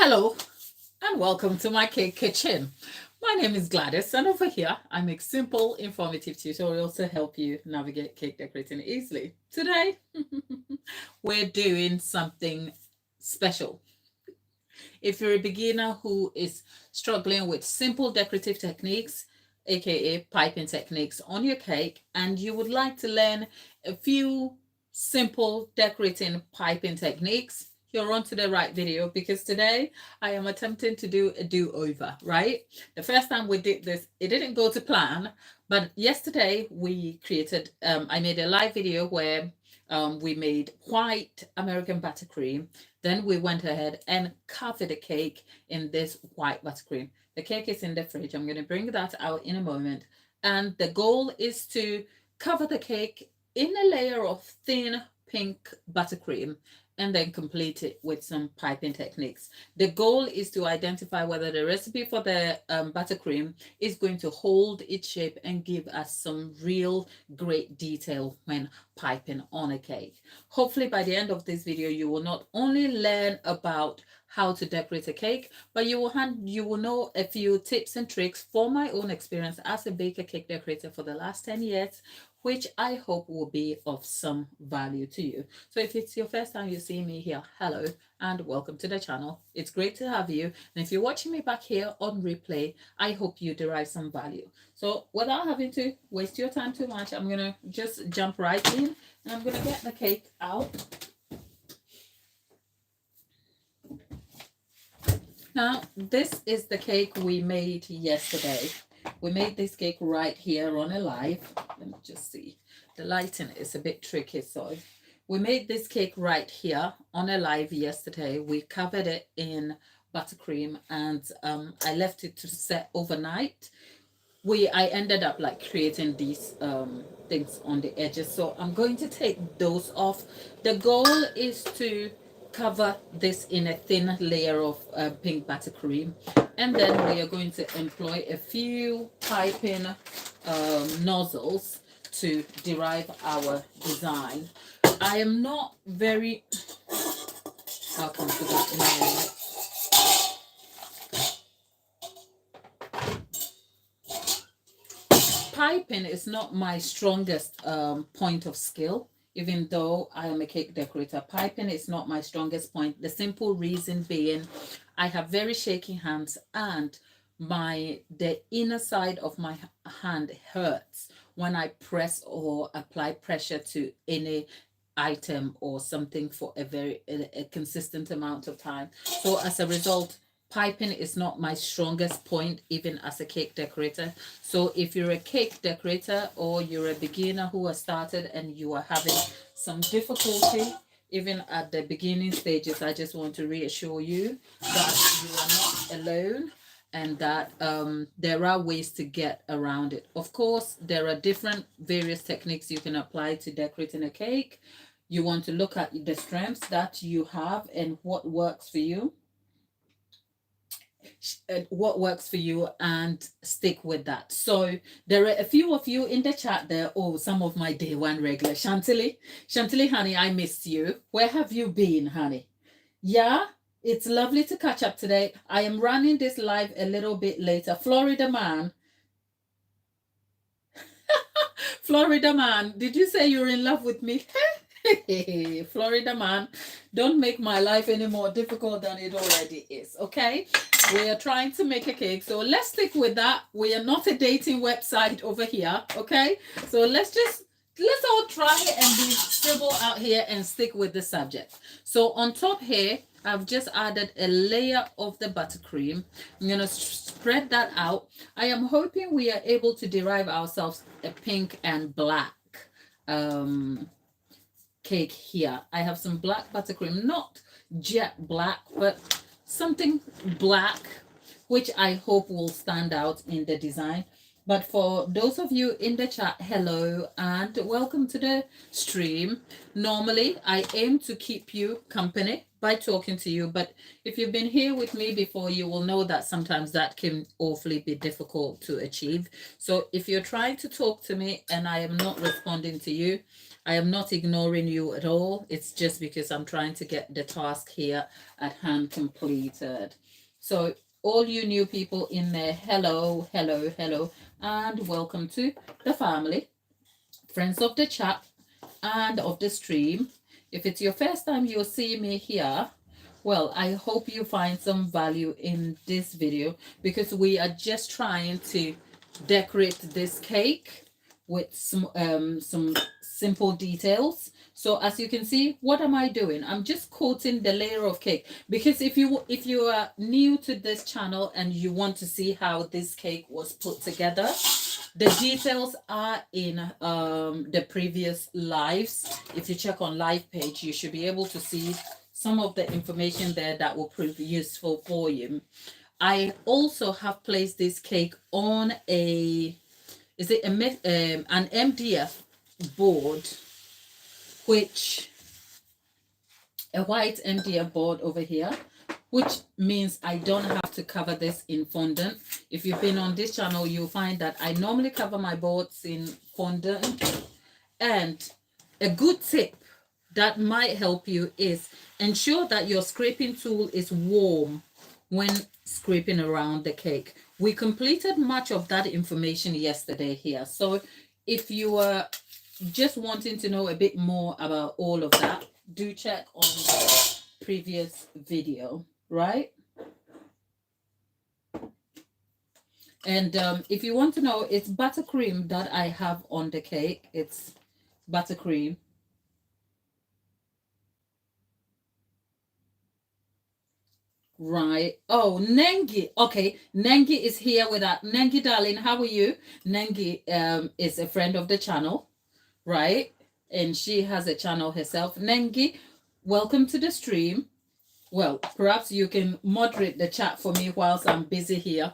Hello and welcome to my cake kitchen. My name is Gladys, and over here I make simple, informative tutorials to help you navigate cake decorating easily. Today we're doing something special. If you're a beginner who is struggling with simple decorative techniques, aka piping techniques on your cake, and you would like to learn a few simple decorating piping techniques, you're on to the right video, because today I am attempting to do a do-over, right? The first time we did this, it didn't go to plan, but yesterday I made a live video where we made white American buttercream. Then we went ahead and covered the cake in this white buttercream. The cake is in the fridge. I'm going to bring that out in a moment. And the goal is to cover the cake in a layer of thin pink buttercream and then complete it with some piping techniques. The goal is to identify whether the recipe for the buttercream is going to hold its shape and give us some real great detail when piping on a cake. Hopefully by the end of this video, you will not only learn about how to decorate a cake, but you will know a few tips and tricks from my own experience as a baker cake decorator for the last 10 years, which I hope will be of some value to you. So if it's your first time you see me here, hello and welcome to the channel. It's great to have you. And if you're watching me back here on replay, I hope you derive some value. So without having to waste your time too much, I'm going to just jump right in and I'm going to get the cake out. Now, this is the cake we made yesterday. We made this cake right here on a live. Let me just see. The lighting is a bit tricky, so we made this cake right here on a live yesterday. We covered it in buttercream and I left it to set overnight. I ended up like creating these things on the edges, so I'm going to take those off. The goal is to cover this in a thin layer of pink buttercream, and then we are going to employ a few piping nozzles to derive our design. I am not very... I'll come to that in a minute. Piping is not my strongest point of skill. Even though I am a cake decorator, piping is not my strongest point. The simple reason being I have very shaky hands, and the inner side of my hand hurts when I press or apply pressure to any item or something for a consistent amount of time. So as a result, piping is not my strongest point, even as a cake decorator. So if you're a cake decorator or you're a beginner who has started and you are having some difficulty, even at the beginning stages, I just want to reassure you that you are not alone and that there are ways to get around it. Of course, there are various techniques you can apply to decorating a cake. You want to look at the strengths that you have and what works for you. And stick with that. So there are a few of you in the chat there. Oh, some of my day one regular. Chantilly, honey, I missed you. Where have you been, honey? Yeah, it's lovely to catch up today. I am running this live a little bit later. Florida man, did you say you're in love with me? Florida man, don't make my life any more difficult than it already is, okay? We are trying to make a cake, so let's stick with that. We are not a dating website over here, okay? So let's all try and be civil out here and stick with the subject. So on top here, I've just added a layer of the buttercream. I'm going to spread that out. I am hoping we are able to derive ourselves a pink and black cake here. I have some black buttercream, not jet black, but something black, which I hope will stand out in the design. But for those of you in the chat, hello and welcome to the stream. Normally, I aim to keep you company by talking to you, but if you've been here with me before, you will know that sometimes that can awfully be difficult to achieve. So if you're trying to talk to me and I am not responding to you, I am not ignoring you at all. It's just because I'm trying to get the task here at hand completed. So all you new people in there, hello, hello, hello, and welcome to the family, friends of the chat and of the stream. If it's your first time you'll see me here, well, I hope you find some value in this video because we are just trying to decorate this cake with some simple details. So as you can see, what am I doing? I'm just coating the layer of cake because if you are new to this channel and you want to see how this cake was put together, the details are in the previous lives. If you check on live page, you should be able to see some of the information there that will prove useful for you. I also have placed this cake on an MDF board, which a white MDF board over here, which means I don't have to cover this in fondant. If you've been on this channel, you'll find that I normally cover my boards in fondant. And a good tip that might help you is ensure that your scraping tool is warm when scraping around the cake. We completed much of that information yesterday here. So if you are just wanting to know a bit more about all of that, do check on the previous video, right? And if you want to know, it's buttercream that I have on the cake. It's buttercream. Right. Oh, Nengi. Okay, Nengi is here with that. Nengi, darling, how are you? Nengi is a friend of the channel, right? And she has a channel herself. Nengi, welcome to the stream. Well, perhaps you can moderate the chat for me whilst I'm busy here.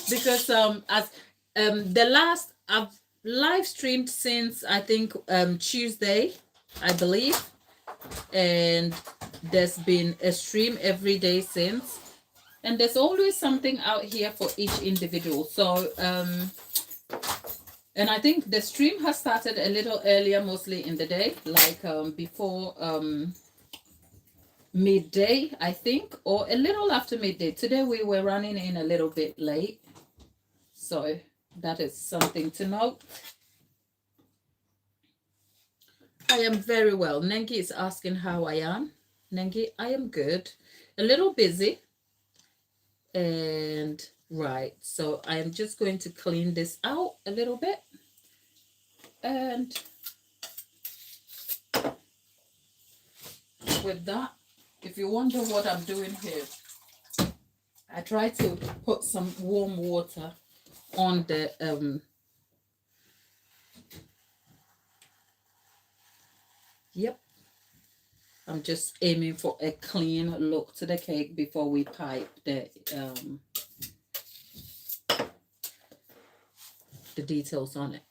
Because as the last I've live streamed since I think Tuesday, I believe, and there's been a stream every day since, and there's always something out here for each individual. So and I think the stream has started a little earlier, mostly in the day, like before midday, I think, or a little after midday. Today we were running in a little bit late, so that is something to note. I am very well. Nengi is asking how I am. Nengi, I am good. A little busy. And right, so I am just going to clean this out a little bit. And with that, if you wonder what I'm doing here, I try to put some warm water on the yep, I'm just aiming for a clean look to the cake before we pipe the details on it.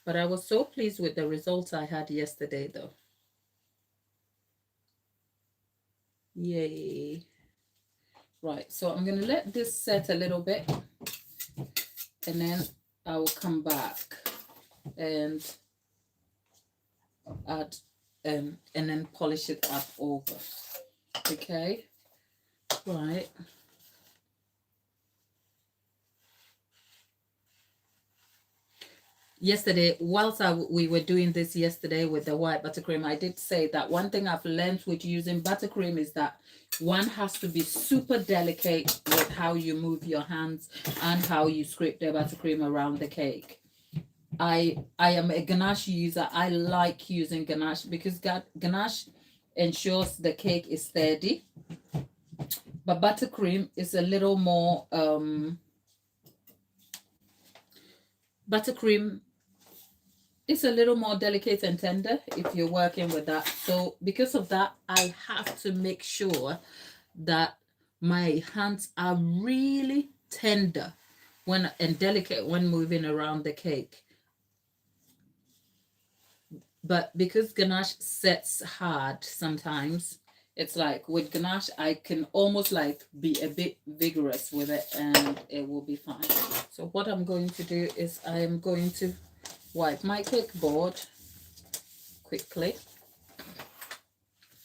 But I was so pleased with the results I had yesterday though. Yay. Right, so I'm going to let this set a little bit, and then I will come back and add and then polish it up over. Okay, right. Yesterday, whilst we were doing this yesterday with the white buttercream, I did say that one thing I've learned with using buttercream is that one has to be super delicate with how you move your hands and how you scrape the buttercream around the cake. I am a ganache user. I like using ganache because ganache ensures the cake is steady. But buttercream is a little more buttercream is a little more delicate and tender if you're working with that. So because of that, I have to make sure that my hands are really tender and delicate when moving around the cake. But because ganache sets hard sometimes, it's like with ganache, I can almost like be a bit vigorous with it and it will be fine. So what I'm going to do is I am going to wipe my cake board quickly,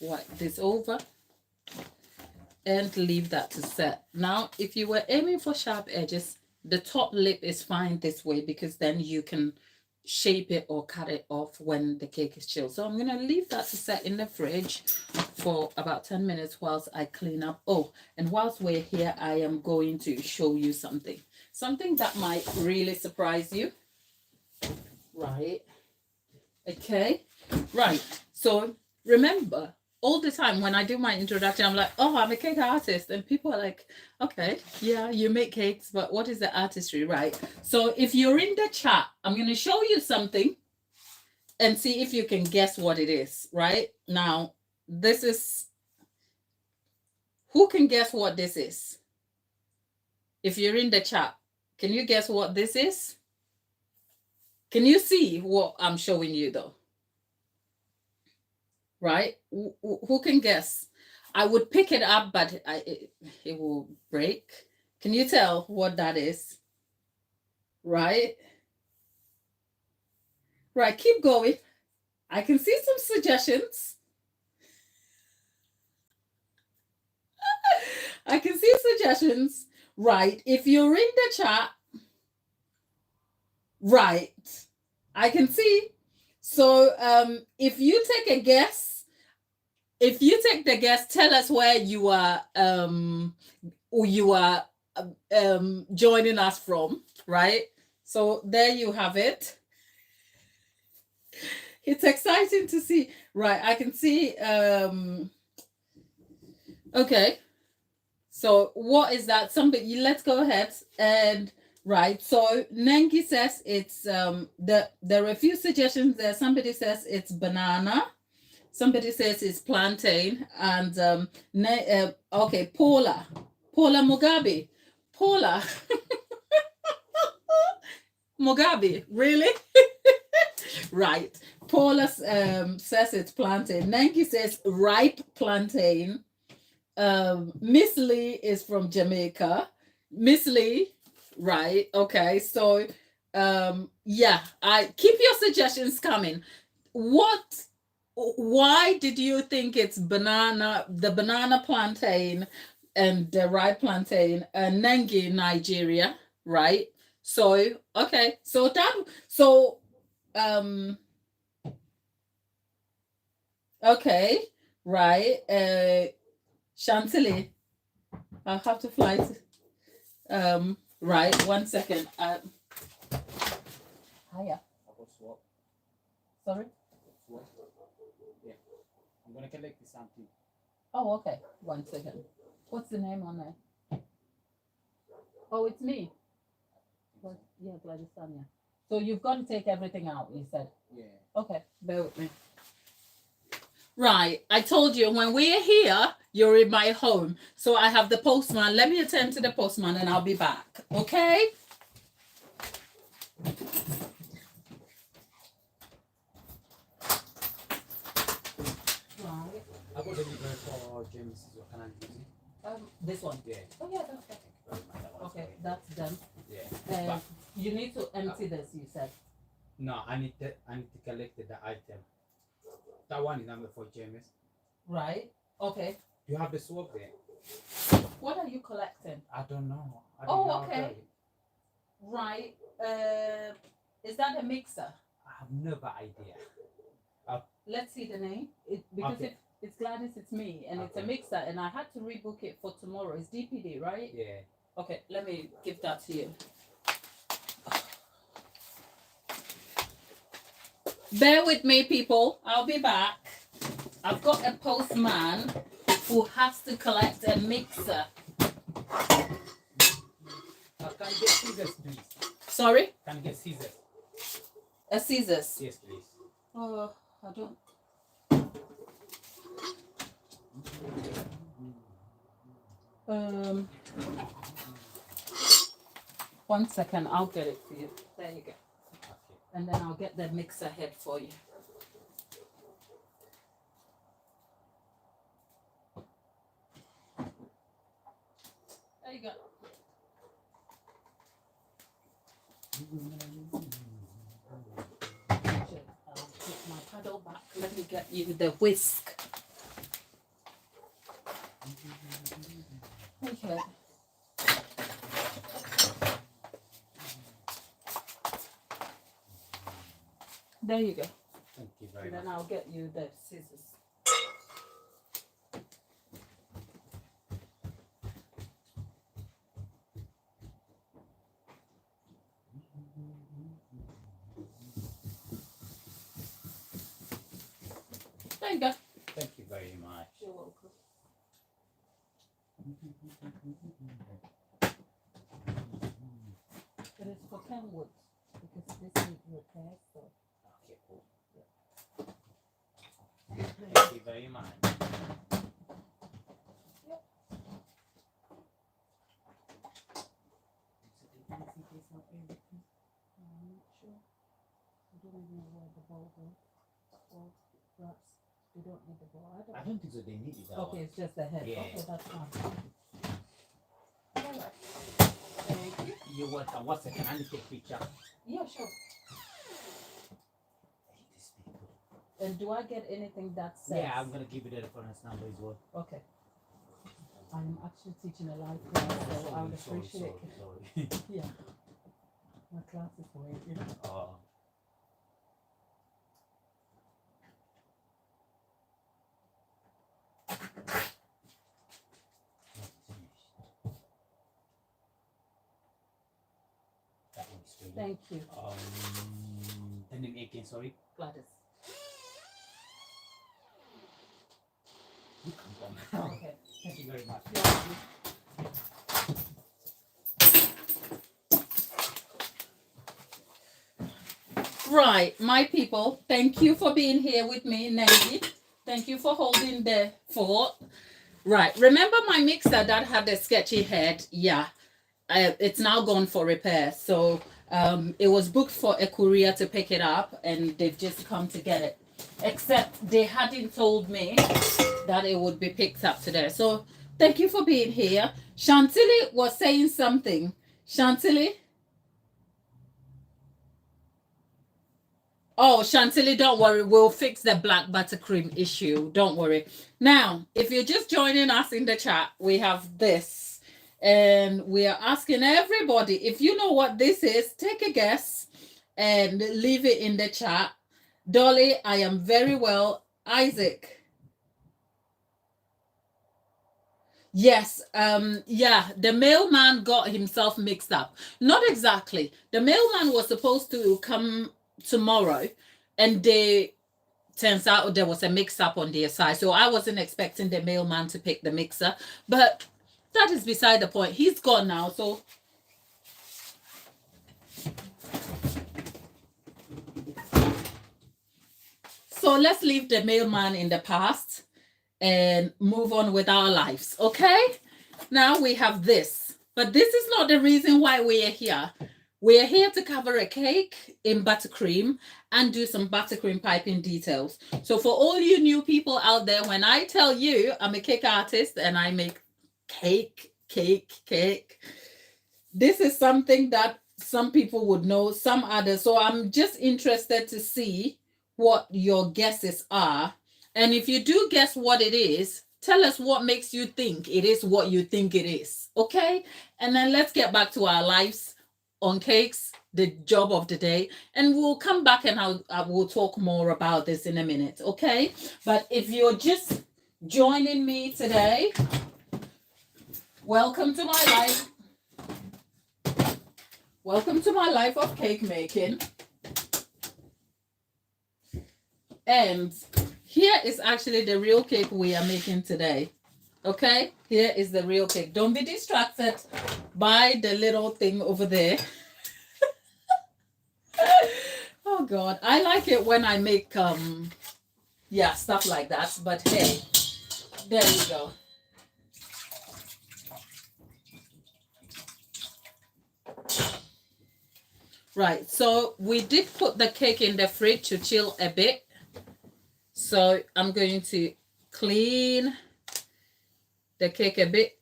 wipe this over, and leave that to set. Now, if you were aiming for sharp edges, the top lip is fine this way because then you can shape it or cut it off when the cake is chilled. So I'm going to leave that to set in the fridge for about 10 minutes whilst I clean up. Oh, and whilst we're here, I am going to show you something that might really surprise you. Right. Okay. Right. So remember, all the time when I do my introduction, I'm like, oh, I'm a cake artist. And people are like, okay, yeah, you make cakes, but what is the artistry, right? So if you're in the chat, I'm going to show you something and see if you can guess what it is, right? Now, this is, who can guess what this is? If you're in the chat, can you guess what this is? Can you see what I'm showing you though? Right? Who can guess? I would pick it up, but it will break. Can you tell what that is? Right? Right, keep going. I can see some suggestions. I can see suggestions. Right, if you're in the chat, right, I can see. So if you take a guess, tell us where you are joining us from, right? So there you have it. It's exciting to see. Right, I can see. Okay, so what is that? Somebody, let's go ahead and right. So Nengi says it's there are a few suggestions there. Somebody says it's banana. Somebody says it's plantain, and okay, Paula Mugabe, Paula Mugabe, really? Right. Paula says it's plantain. Nanki says ripe plantain. Miss Lee is from Jamaica. Miss Lee, right? Okay, so yeah, I keep your suggestions coming. Why did you think it's the banana plantain and the ripe plantain, Nengi, Nigeria, right? So okay, okay, right. Chantilly, I'll have to fly to right, 1 second. Hiya. Sorry? Yeah. I'm gonna collect the sample. Oh, okay. 1 second. What's the name on there? Oh, it's me. Well, yeah, Gladys Tanya. So you've got to take everything out, you said? Yeah. Okay, bear with me. Right, I told you when we're here, you're in my home. So I have the postman. Let me attend to the postman and I'll be back. Okay? Right. I got the liver for James. So can I use it? This one? Yeah. Oh, yeah, that's okay. Okay, that's done. Yeah. You need to empty this, you said? No, I need to collect the item. That one is number for James. Right. Okay. You have the swab there. What are you collecting? I don't know. Okay. Right. Is that a mixer? I have no idea. Let's see the name. Because okay. if it's Gladys, it's me, and it's a mixer, and I had to rebook it for tomorrow. It's DPD, right? Yeah. Okay, let me give that to you. Bear with me, people. I'll be back. I've got a postman who has to collect a mixer. Can you get scissors, please? Sorry? Can you get scissors? A scissors? Yes, please. Oh, I don't. 1 second, I'll get it for you. There you go. Okay. And then I'll get the mixer head for you. There you go. Let me get you the whisk. Okay. There you go. Thank you very And much. then I'll get you the scissors. There you go. Thank you very much. You're welcome. But it's for 10 wood because this needs repair, so. Okay, cool. Thank you very much. They don't need the bowl. I don't think so. They need it. Okay, it's just the head. Yeah. Okay, that's fine. Alright. Thank you. You're welcome. One second. I need to take a picture. Yeah, sure. I hate these people. And do I get anything that says? Yeah, I'm gonna give you the reference number as well. Okay. I'm actually teaching a live class, so I would appreciate it. Sorry. Yeah. My class is waiting. Oh. That one's ready. Thank you, The name again, sorry. Gladys. You come down. Okay. Thank you very much. Right, my people, thank you for being here with me, Nancy. Thank you for holding the fort. Right, remember my mixer that had the sketchy head? Yeah, it's now gone for repair. So it was booked for a courier to pick it up, and they've just come to get it. Except they hadn't told me that it would be picked up today. So thank you for being here. Chantilly was saying something. Chantilly? Oh, Chantilly, don't worry. We'll fix the black buttercream issue. Don't worry. Now, if you're just joining us in the chat, we have this. And we are asking everybody, if you know what this is, take a guess and leave it in the chat. Dolly, I am very well. Isaac. Yes, yeah, the mailman got himself mixed up. Not exactly. The mailman was supposed to come tomorrow, and turns out there was a mix-up on their side. So I wasn't expecting the mailman to pick the mixer, but that is beside the point. He's gone now, so let's leave the mailman in the past and move on with our lives. Okay, now we have this, but this is not the reason why we are here. We're here to cover a cake in buttercream and do some buttercream piping details. So for all you new people out there, when I tell you I'm a cake artist and I make cake, this is something that some people would know, some others. So I'm just interested to see what your guesses are. And if you do guess what it is, tell us what makes you think it is what you think it is. Okay? And then let's get back to our lives on cakes, the job of the day, and we'll come back and I will talk more about this in a minute, okay? But if you're just joining me today, welcome to my life. Welcome to my life of cake making. And here is actually the real cake we are making today. Okay, here is the real cake. Don't be distracted by the little thing over there. Oh God, I like it when I make yeah, stuff like that. But hey, there you go. Right, so we did put the cake in the fridge to chill a bit. So I'm going to clean the cake a bit.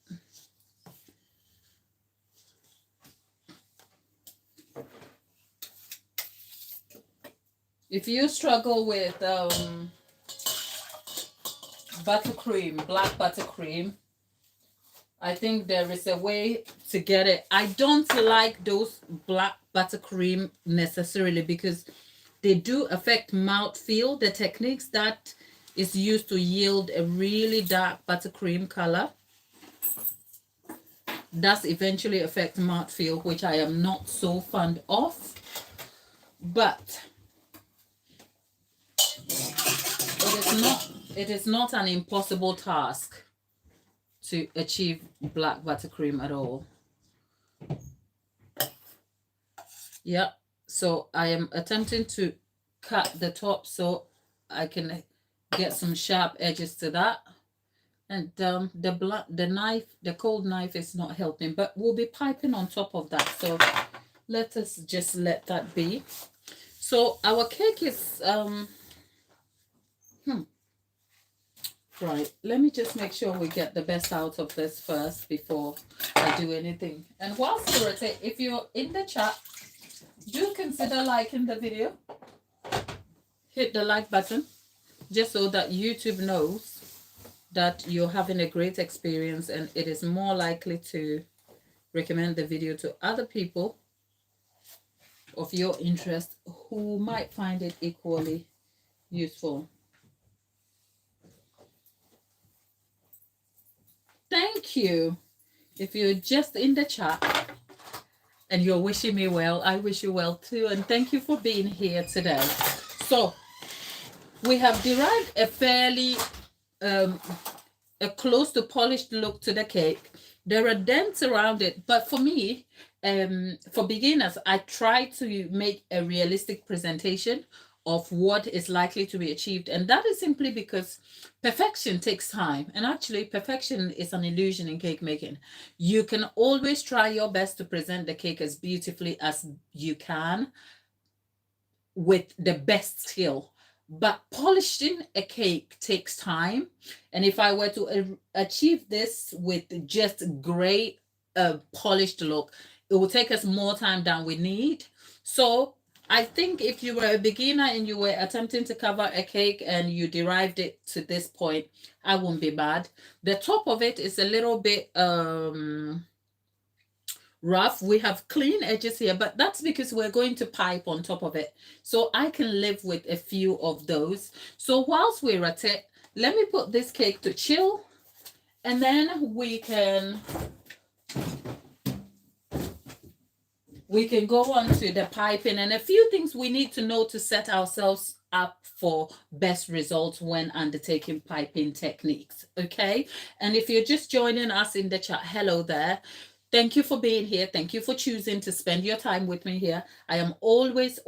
If you struggle with buttercream, black buttercream. I think there is a way to get it. I don't like those black buttercream necessarily because they do affect mouthfeel. The techniques that is used to yield a really dark buttercream color does eventually affect mouthfeel, which I am not so fond of. But it is not an impossible task to achieve black buttercream at all. Yeah, so I am attempting to cut the top so I can get some sharp edges to that. And the cold knife is not helping, but we'll be piping on top of that. So let us just let that be. So our cake is right. Let me just make sure we get the best out of this first before I do anything. And whilst you're at it, if you're in the chat, do consider liking the video. Hit the like button just so that YouTube knows that you're having a great experience and it is more likely to recommend the video to other people of your interest who might find it equally useful. Thank you. If you're just in the chat and you're wishing me well, I wish you well too. And thank you for being here today. So we have derived a fairly a close to polished look to the cake. There are dents around it, but for me, for beginners, I try to make a realistic presentation of what is likely to be achieved, and that is simply because perfection takes time, and actually perfection is an illusion in cake making. You can always try your best to present the cake as beautifully as you can with the best skill, but polishing a cake takes time. And if I were to achieve this with just great polished look, it will take us more time than we need. So I think if you were a beginner and you were attempting to cover a cake and you derived it to this point, I wouldn't be bad. The top of it is a little bit rough. We have clean edges here, but that's because we're going to pipe on top of it. So I can live with a few of those. So whilst we're at it, let me put this cake to chill, and then we can go on to the piping and a few things we need to know to set ourselves up for best results when undertaking piping techniques. Okay. And if you're just joining us in the chat, hello there. Thank you for being here. Thank you for choosing to spend your time with me here. I am always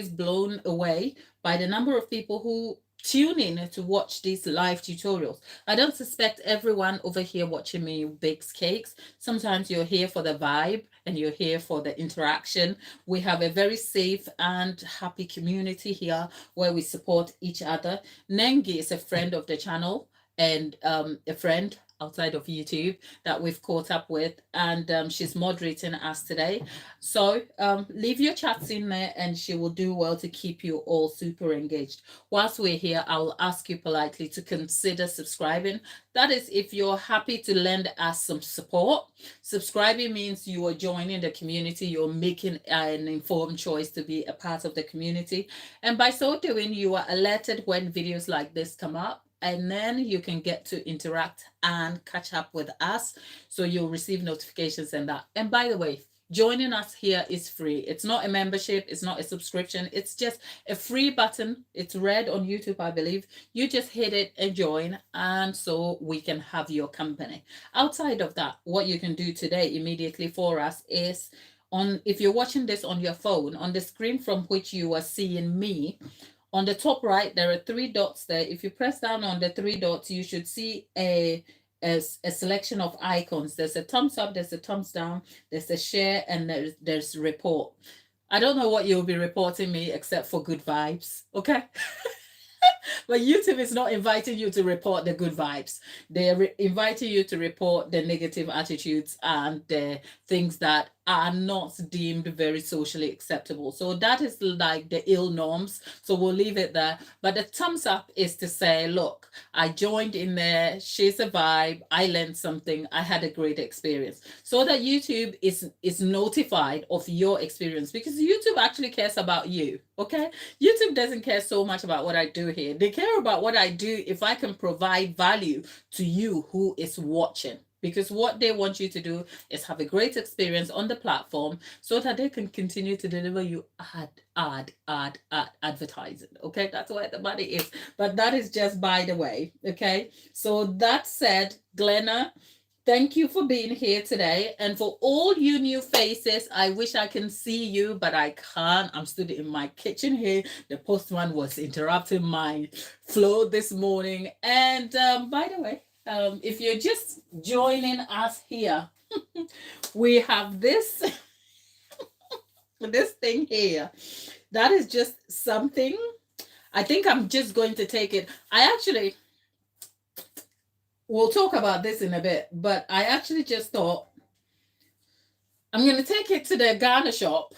blown away by the number of people who tune in to watch these live tutorials. I don't suspect everyone over here watching me bakes cakes. Sometimes you're here for the vibe and you're here for the interaction. We have a very safe and happy community here where we support each other. Nengi is a friend of the channel and a friend outside of YouTube that we've caught up with, and she's moderating us today. So leave your chats in there and she will do well to keep you all super engaged. Whilst we're here, I'll ask you politely to consider subscribing. That is if you're happy to lend us some support. Subscribing means you are joining the community, you're making an informed choice to be a part of the community. And by so doing, you are alerted when videos like this come up, and then you can get to interact and catch up with us. So you'll receive notifications and that. And by the way, joining us here is free. It's not a membership. It's not a subscription. It's just a free button. It's red on YouTube, I believe. You just hit it and join, and so we can have your company. Outside of that, what you can do today immediately for us is if you're watching this on your phone, on the screen from which you are seeing me, on the top right, there are 3 dots there. If you press down on the 3 dots, you should see a selection of icons. There's a thumbs up, there's a thumbs down, there's a share, and there's report. I don't know what you'll be reporting me except for good vibes, okay? But YouTube is not inviting you to report the good vibes. They're inviting you to report the negative attitudes and the things that are not deemed very socially acceptable. So that is like the ill norms. So we'll leave it there. But the thumbs up is to say, look, I joined in there. She's a vibe. I learned something. I had a great experience. So that YouTube is notified of your experience, because YouTube actually cares about you. Okay. YouTube doesn't care so much about what I do here. They care about what I do if I can provide value to you who is watching. Because what they want you to do is have a great experience on the platform so that they can continue to deliver you advertising. Okay, that's where the money is. But that is just by the way. Okay, so that said, Glenna, thank you for being here today. And for all you new faces, I wish I can see you, but I can't. I'm stood in my kitchen here. The postman was interrupting my flow this morning. And by the way, if you're just joining us here, we have this this thing here. That is just something. I think I'm just going to take it. We'll talk about this in a bit, but I actually just thought I'm going to take it to the Ghana shop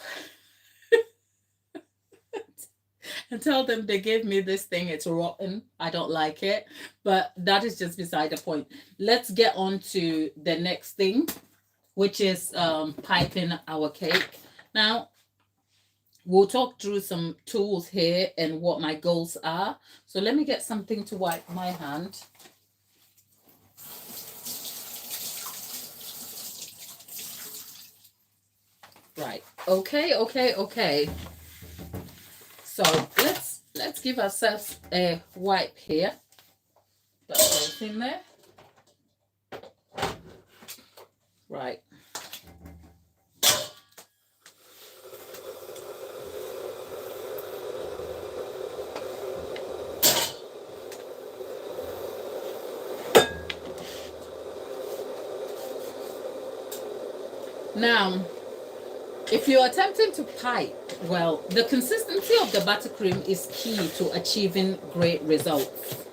and tell them they gave me this thing. It's rotten. I don't like it. But that is just beside the point. Let's get on to the next thing, which is piping our cake. Now, we'll talk through some tools here and what my goals are. So let me get something to wipe my hand. Right. Okay. So let's give ourselves a wipe here. Got everything there. Right. Now, if you're attempting to pipe, well, the consistency of the buttercream is key to achieving great results,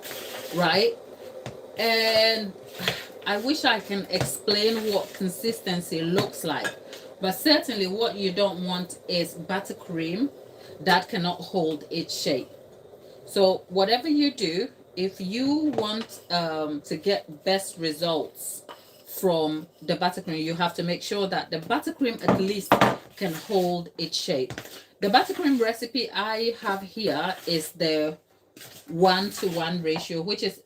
right? And I wish I can explain what consistency looks like, but certainly what you don't want is buttercream that cannot hold its shape. So whatever you do, if you want to get best results from the buttercream, you have to make sure that the buttercream at least can hold its shape. The buttercream recipe I have here is the 1-to-1 ratio, which is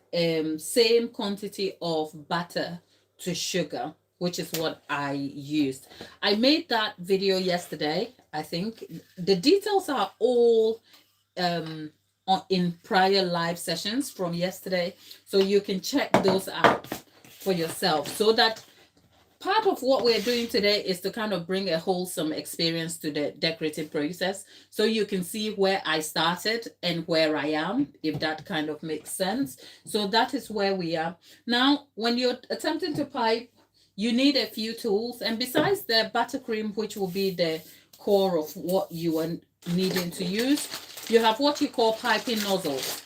same quantity of butter to sugar, which is what I used. I made that video yesterday. I think the details are all in prior live sessions from yesterday, so you can check those out for yourself. So that part of what we're doing today is to kind of bring a wholesome experience to the decorating process, so you can see where I started and where I am, if that kind of makes sense. So that is where we are now. When you're attempting to pipe, you need a few tools, and besides the buttercream, which will be the core of what you are needing to use, you have what you call piping nozzles.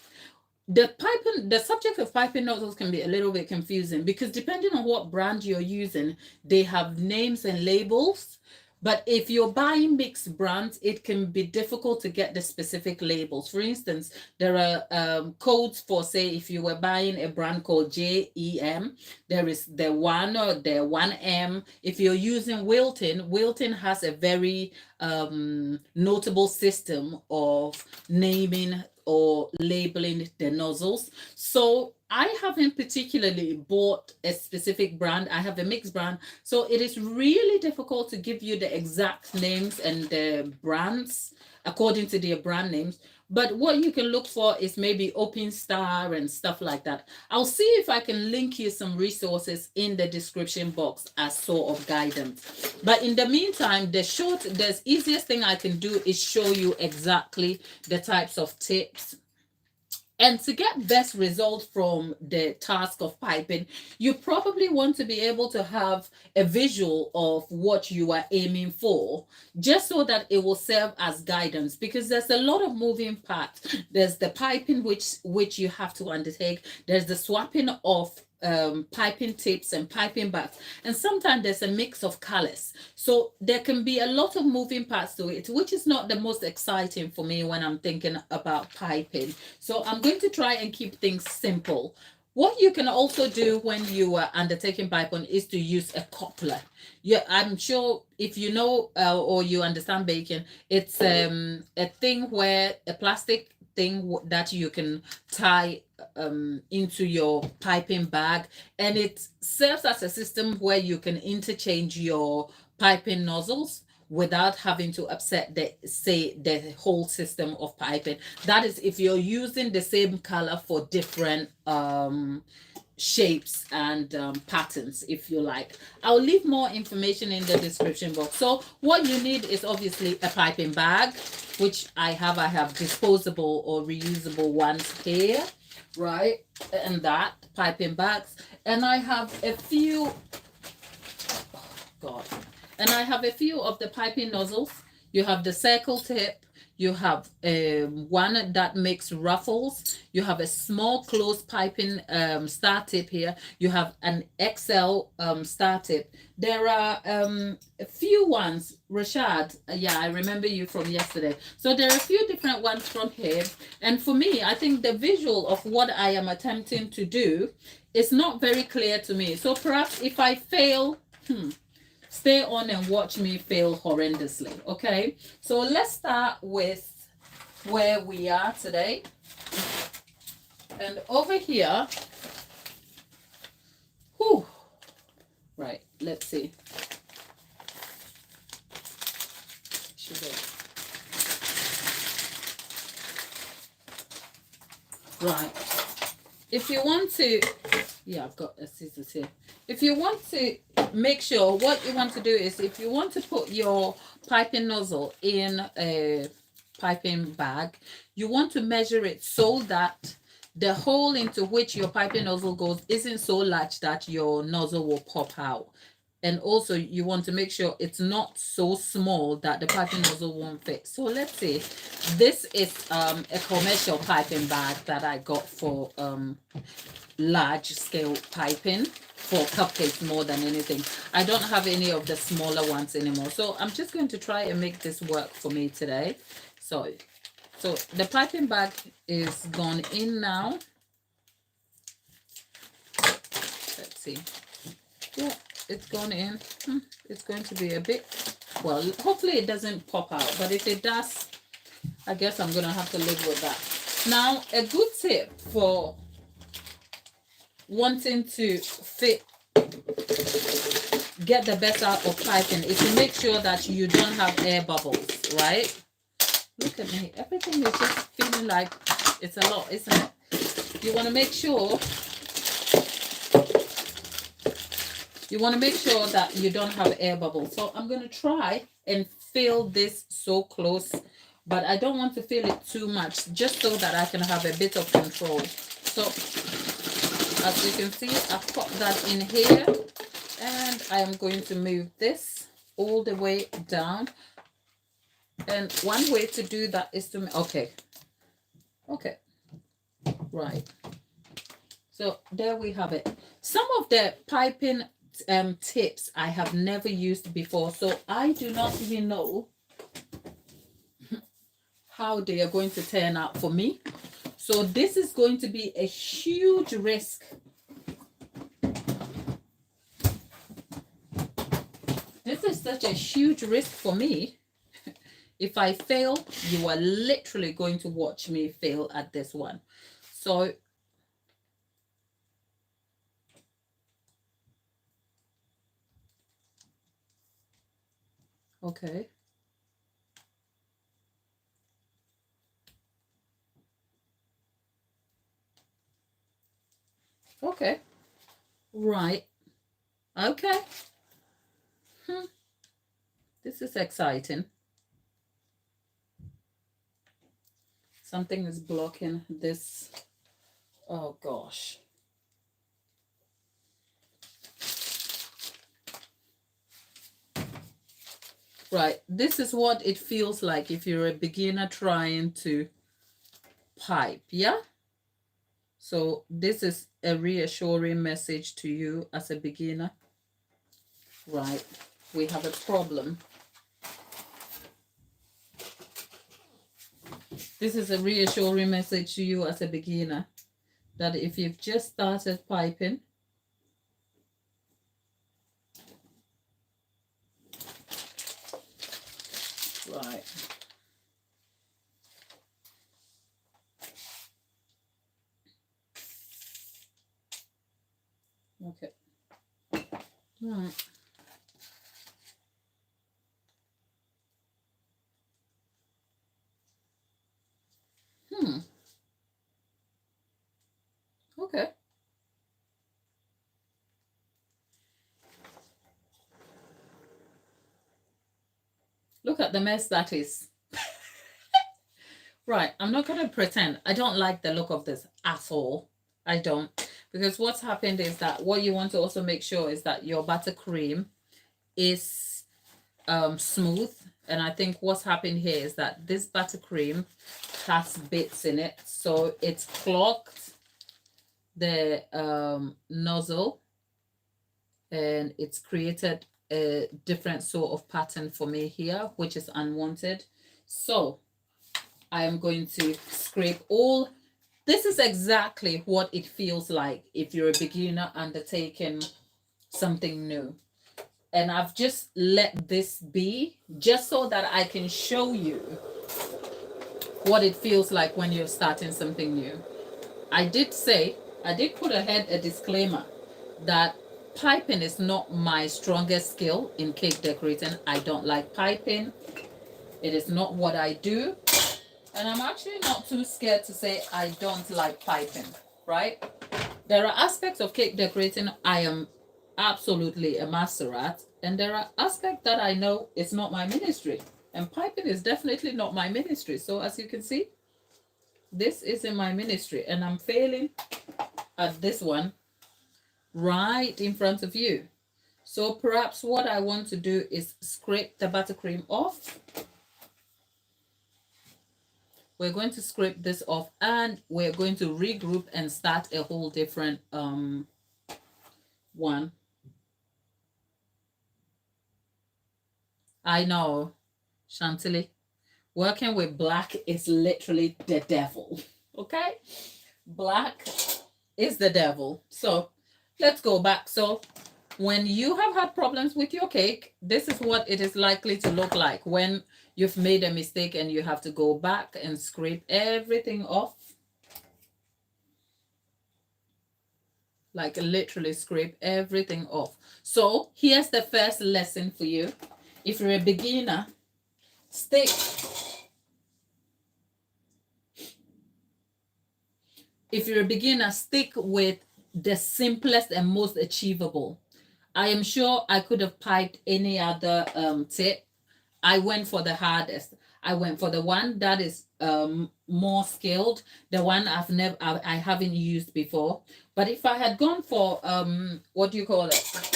The subject of piping nozzles can be a little bit confusing, because depending on what brand you're using, they have names and labels. But if you're buying mixed brands, it can be difficult to get the specific labels. For instance, there are codes for, say, if you were buying a brand called JEM, there is the 1 or the 1M. If you're using Wilton has a very notable system of naming or labeling the nozzles. So I haven't particularly bought a specific brand. I have a mixed brand. So it is really difficult to give you the exact names and the brands according to their brand names. But what you can look for is maybe Open Star and stuff like that. I'll see if I can link you some resources in the description box as sort of guidance. But in the meantime, the easiest thing I can do is show you exactly the types of tips. And to get best results from the task of piping, you probably want to be able to have a visual of what you are aiming for, just so that it will serve as guidance, because there's a lot of moving parts. There's the piping which you have to undertake. There's the swapping of piping tips and piping bags, and sometimes there's a mix of colors, so there can be a lot of moving parts to it, which is not the most exciting for me when I'm thinking about piping. So I'm going to try and keep things simple. What you can also do when you are undertaking piping is to use a coupler. Yeah, I'm sure if you know or you understand baking, it's a thing where a plastic thing that you can tie into your piping bag, and it serves as a system where you can interchange your piping nozzles without having to upset the whole system of piping. That is if you're using the same color for different shapes and patterns, if you like. I'll leave more information in the description box. So what you need is obviously a piping bag, which I have disposable or reusable ones here, right? And that piping bags, and I have a few, God, and I have a few of the piping nozzles. You have the circle tip, you have one that makes ruffles, you have a small closed piping star tip here, you have an XL star tip. There are a few ones, Rashad, yeah, I remember you from yesterday. So there are a few different ones from here, and for me, I think the visual of what I am attempting to do is not very clear to me. So perhaps if I fail, stay on and watch me fail horrendously. Okay, so let's start with where we are today. And over here, whew, right, let's see. Sugar. Right, if you want to, yeah, I've got a scissors here. If you want to make sure, what you want to do is, if you want to put your piping nozzle in a piping bag, you want to measure it so that the hole into which your piping nozzle goes isn't so large that your nozzle will pop out. And also you want to make sure it's not so small that the piping nozzle won't fit. So let's see, this is a commercial piping bag that I got for large scale piping for cupcakes more than anything. I don't have any of the smaller ones anymore, so I'm just going to try and make this work for me today. So the piping bag is gone in now. Let's see, yeah, it's gone in. It's going to be a bit, well, hopefully it doesn't pop out, but if it does, I guess I'm gonna have to live with that. Now, a good tip for wanting to get the best out of piping is to make sure that you don't have air bubbles, right? Look at me, everything is just feeling like it's a lot, isn't it? You want to make sure that you don't have air bubbles. So I'm going to try and fill this so close, but I don't want to fill it too much, just so that I can have a bit of control. So as you can see, I've put that in here, and I am going to move this all the way down. And one way to do that is to, okay, right. So there we have it. Some of the piping tips I have never used before, so I do not even know how they are going to turn out for me. So this is going to be a huge risk. This is such a huge risk for me. If I fail, you are literally going to watch me fail at this one. So okay. Okay. Right. Okay. This is exciting. Something is blocking this. Oh gosh. Right. This is what it feels like if you're a beginner trying to pipe. Yeah. So this is a reassuring message to you as a beginner. Right, we have a problem. This is a reassuring message to you as a beginner that if you've just started piping, right, okay, right. Okay. Look at the mess that is. Right, I'm not going to pretend. I don't like the look of this at all. I don't. Because what's happened is that what you want to also make sure is that your buttercream is smooth. And I think what's happened here is that this buttercream has bits in it. So it's clogged the nozzle, and it's created a different sort of pattern for me here, which is unwanted. So I am going to scrape all. This is exactly what it feels like if you're a beginner undertaking something new. And I've just let this be just so that I can show you what it feels like when you're starting something new. I did put ahead a disclaimer that piping is not my strongest skill in cake decorating. I don't like piping. It is not what I do. And I'm actually not too scared to say I don't like piping, right? There are aspects of cake decorating I am absolutely a master at, and there are aspects that I know it's not my ministry. And piping is definitely not my ministry. So as you can see, this isn't my ministry, and I'm failing at this one right in front of you. So perhaps what I want to do is scrape the buttercream off. We're going to scrape this off, and we're going to regroup and start a whole different one. I know, Chantilly, working with black is literally the devil. Okay? Black is the devil. So let's go back. So when you have had problems with your cake, this is what it is likely to look like when you've made a mistake and you have to go back and scrape everything off. Like literally scrape everything off. So here's the first lesson for you. If you're a beginner, stick. If you're a beginner, stick with the simplest and most achievable. I am sure I could have piped any other tip. I went for the hardest. I went for the one that is more skilled, the one I haven't used before. But if I had gone for what do you call it?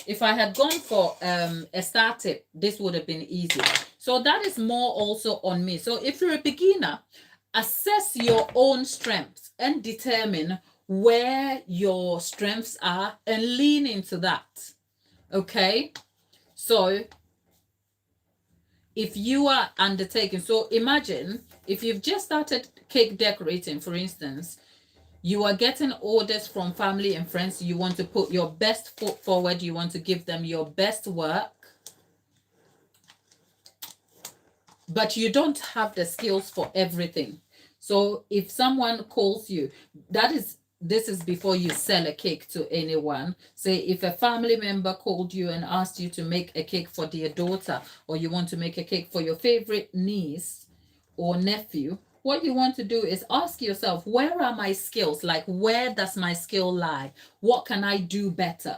If I had gone for a star tip, this would have been easy. So that is more also on me. So if you're a beginner, assess your own strengths and determine where your strengths are and lean into that. Okay? So if you are undertaking, so imagine if you've just started cake decorating, for instance, you are getting orders from family and friends. You want to put your best foot forward. You want to give them your best work. But you don't have the skills for everything. So if someone calls you, this is before you sell a cake to anyone. Say if a family member called you and asked you to make a cake for their daughter, or you want to make a cake for your favorite niece or nephew, what you want to do is ask yourself, where are my skills? Like, where does my skill lie? What can I do better?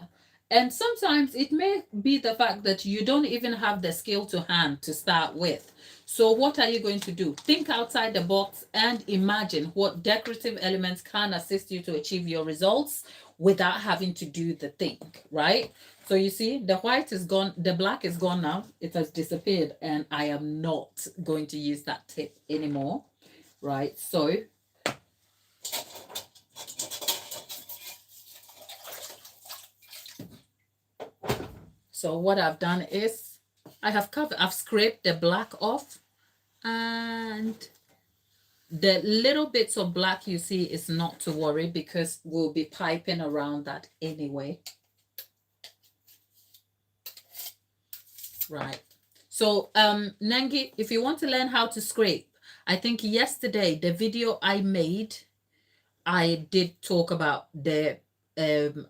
And sometimes it may be the fact that you don't even have the skill to hand to start with. So what are you going to do? Think outside the box and imagine what decorative elements can assist you to achieve your results without having to do the thing, right? So you see, the white is gone, the black is gone now. It has disappeared, and I am not going to use that tip anymore, right? So So what I've done is I've scraped the black off, and the little bits of black you see is not to worry because we'll be piping around that anyway. Right. So Nengi, if you want to learn how to scrape, I think yesterday the video I made, I did talk about the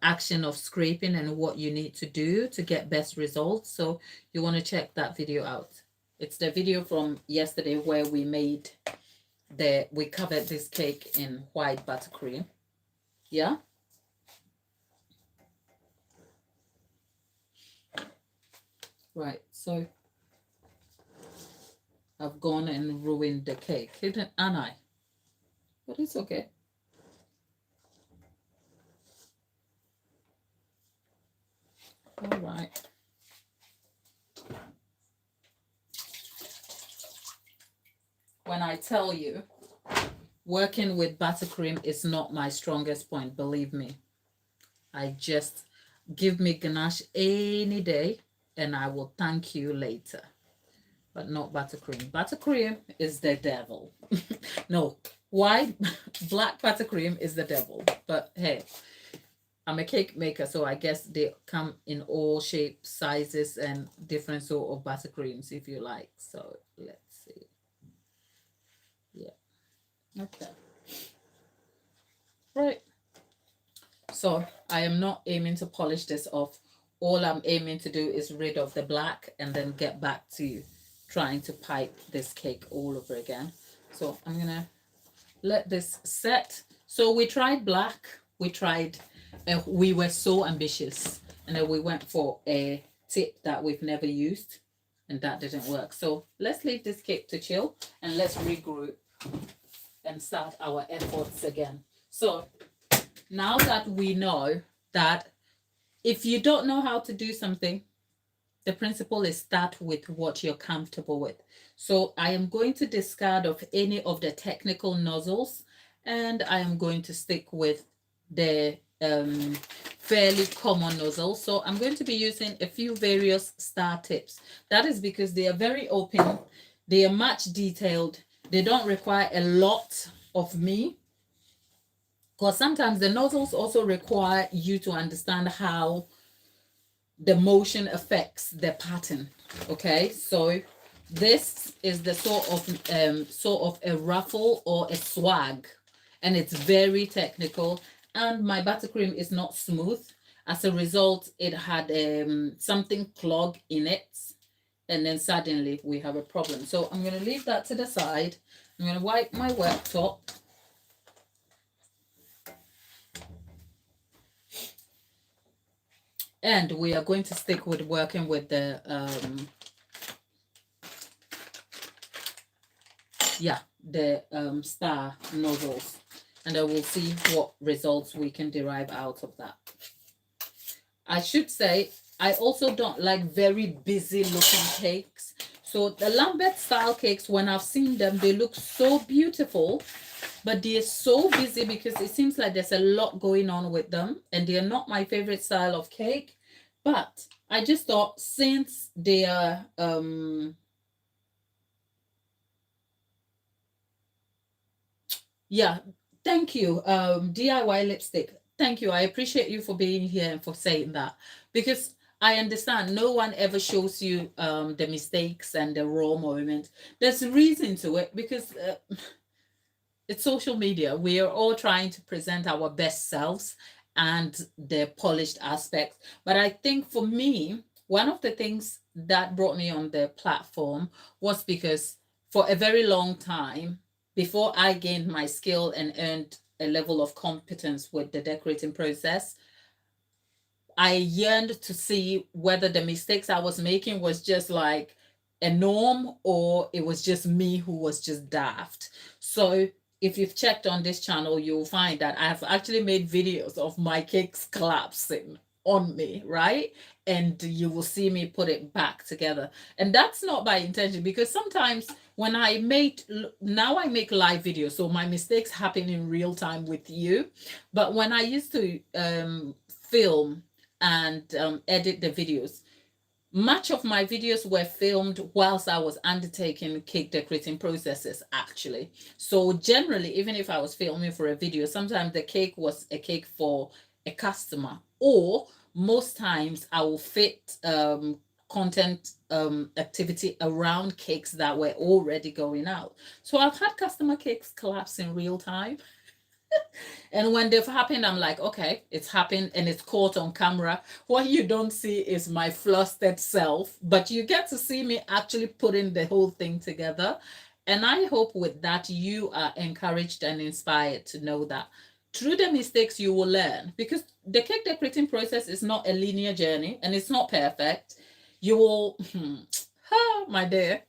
action of scraping and what you need to do to get best results. So you want to check that video out. It's the video from yesterday where we covered this cake in white buttercream. Yeah. Right. So I've gone and ruined the cake, didn't I? But it's okay. All right. When I tell you, working with buttercream is not my strongest point, believe me. I just give me ganache any day and I will thank you later. But not buttercream. Buttercream is the devil. No, white, black buttercream is the devil. But hey, I'm a cake maker, so I guess they come in all shapes, sizes, and different sort of buttercreams if you like. So let's see. Yeah. Okay. Right. So I am not aiming to polish this off. All I'm aiming to do is rid of the black and then get back to trying to pipe this cake all over again. So I'm gonna let this set. So we tried black, we were so ambitious, and then we went for a tip that we've never used, and that didn't work. So let's leave this cake to chill and let's regroup and start our efforts again. So now that we know that if you don't know how to do something, the principle is start with what you're comfortable with. So I am going to discard of any of the technical nozzles, and I am going to stick with the fairly common nozzles. So I'm going to be using a few various star tips. That is because they are very open, they are much detailed, they don't require a lot of me, because sometimes the nozzles also require you to understand how the motion affects the pattern. Okay, so this is the sort of a ruffle or a swag, and it's very technical, and my buttercream is not smooth. As a result, it had something clog in it, and then suddenly we have a problem. So I'm going to leave that to the side. I'm going to wipe my worktop. And we are going to stick with working with the star nozzles, and then we'll see what results we can derive out of that. I should say I also don't like very busy looking cakes. So the Lambert style cakes, when I've seen them, they look so beautiful, but they're so busy because it seems like there's a lot going on with them, and they're not my favorite style of cake. But I just thought, since they are yeah, thank you, DIY lipstick, thank you, I appreciate you for being here and for saying that, because I understand no one ever shows you the mistakes and the raw moments. There's a reason to it, because it's social media. We are all trying to present our best selves and the polished aspects. But I think for me, one of the things that brought me on the platform was because for a very long time, before I gained my skill and earned a level of competence with the decorating process, I yearned to see whether the mistakes I was making was just like a norm, or it was just me who was just daft. So if you've checked on this channel, you'll find that I've actually made videos of my cakes collapsing on me, right? And you will see me put it back together. And that's not by intention, because sometimes when now I make live videos, so my mistakes happen in real time with you. But when I used to film and edit the videos, Much of my videos were filmed whilst I was undertaking cake decorating processes, actually. So generally, even if I was filming for a video, sometimes the cake was a cake for a customer, or most times I will fit content activity around cakes that were already going out. So I've had customer cakes collapse in real time. And when they've happened, I'm like, okay, it's happened and it's caught on camera. What you don't see is my flustered self, but you get to see me actually putting the whole thing together. And I hope with that, you are encouraged and inspired to know that through the mistakes you will learn, because the cake decorating process is not a linear journey and it's not perfect. You will, my dear,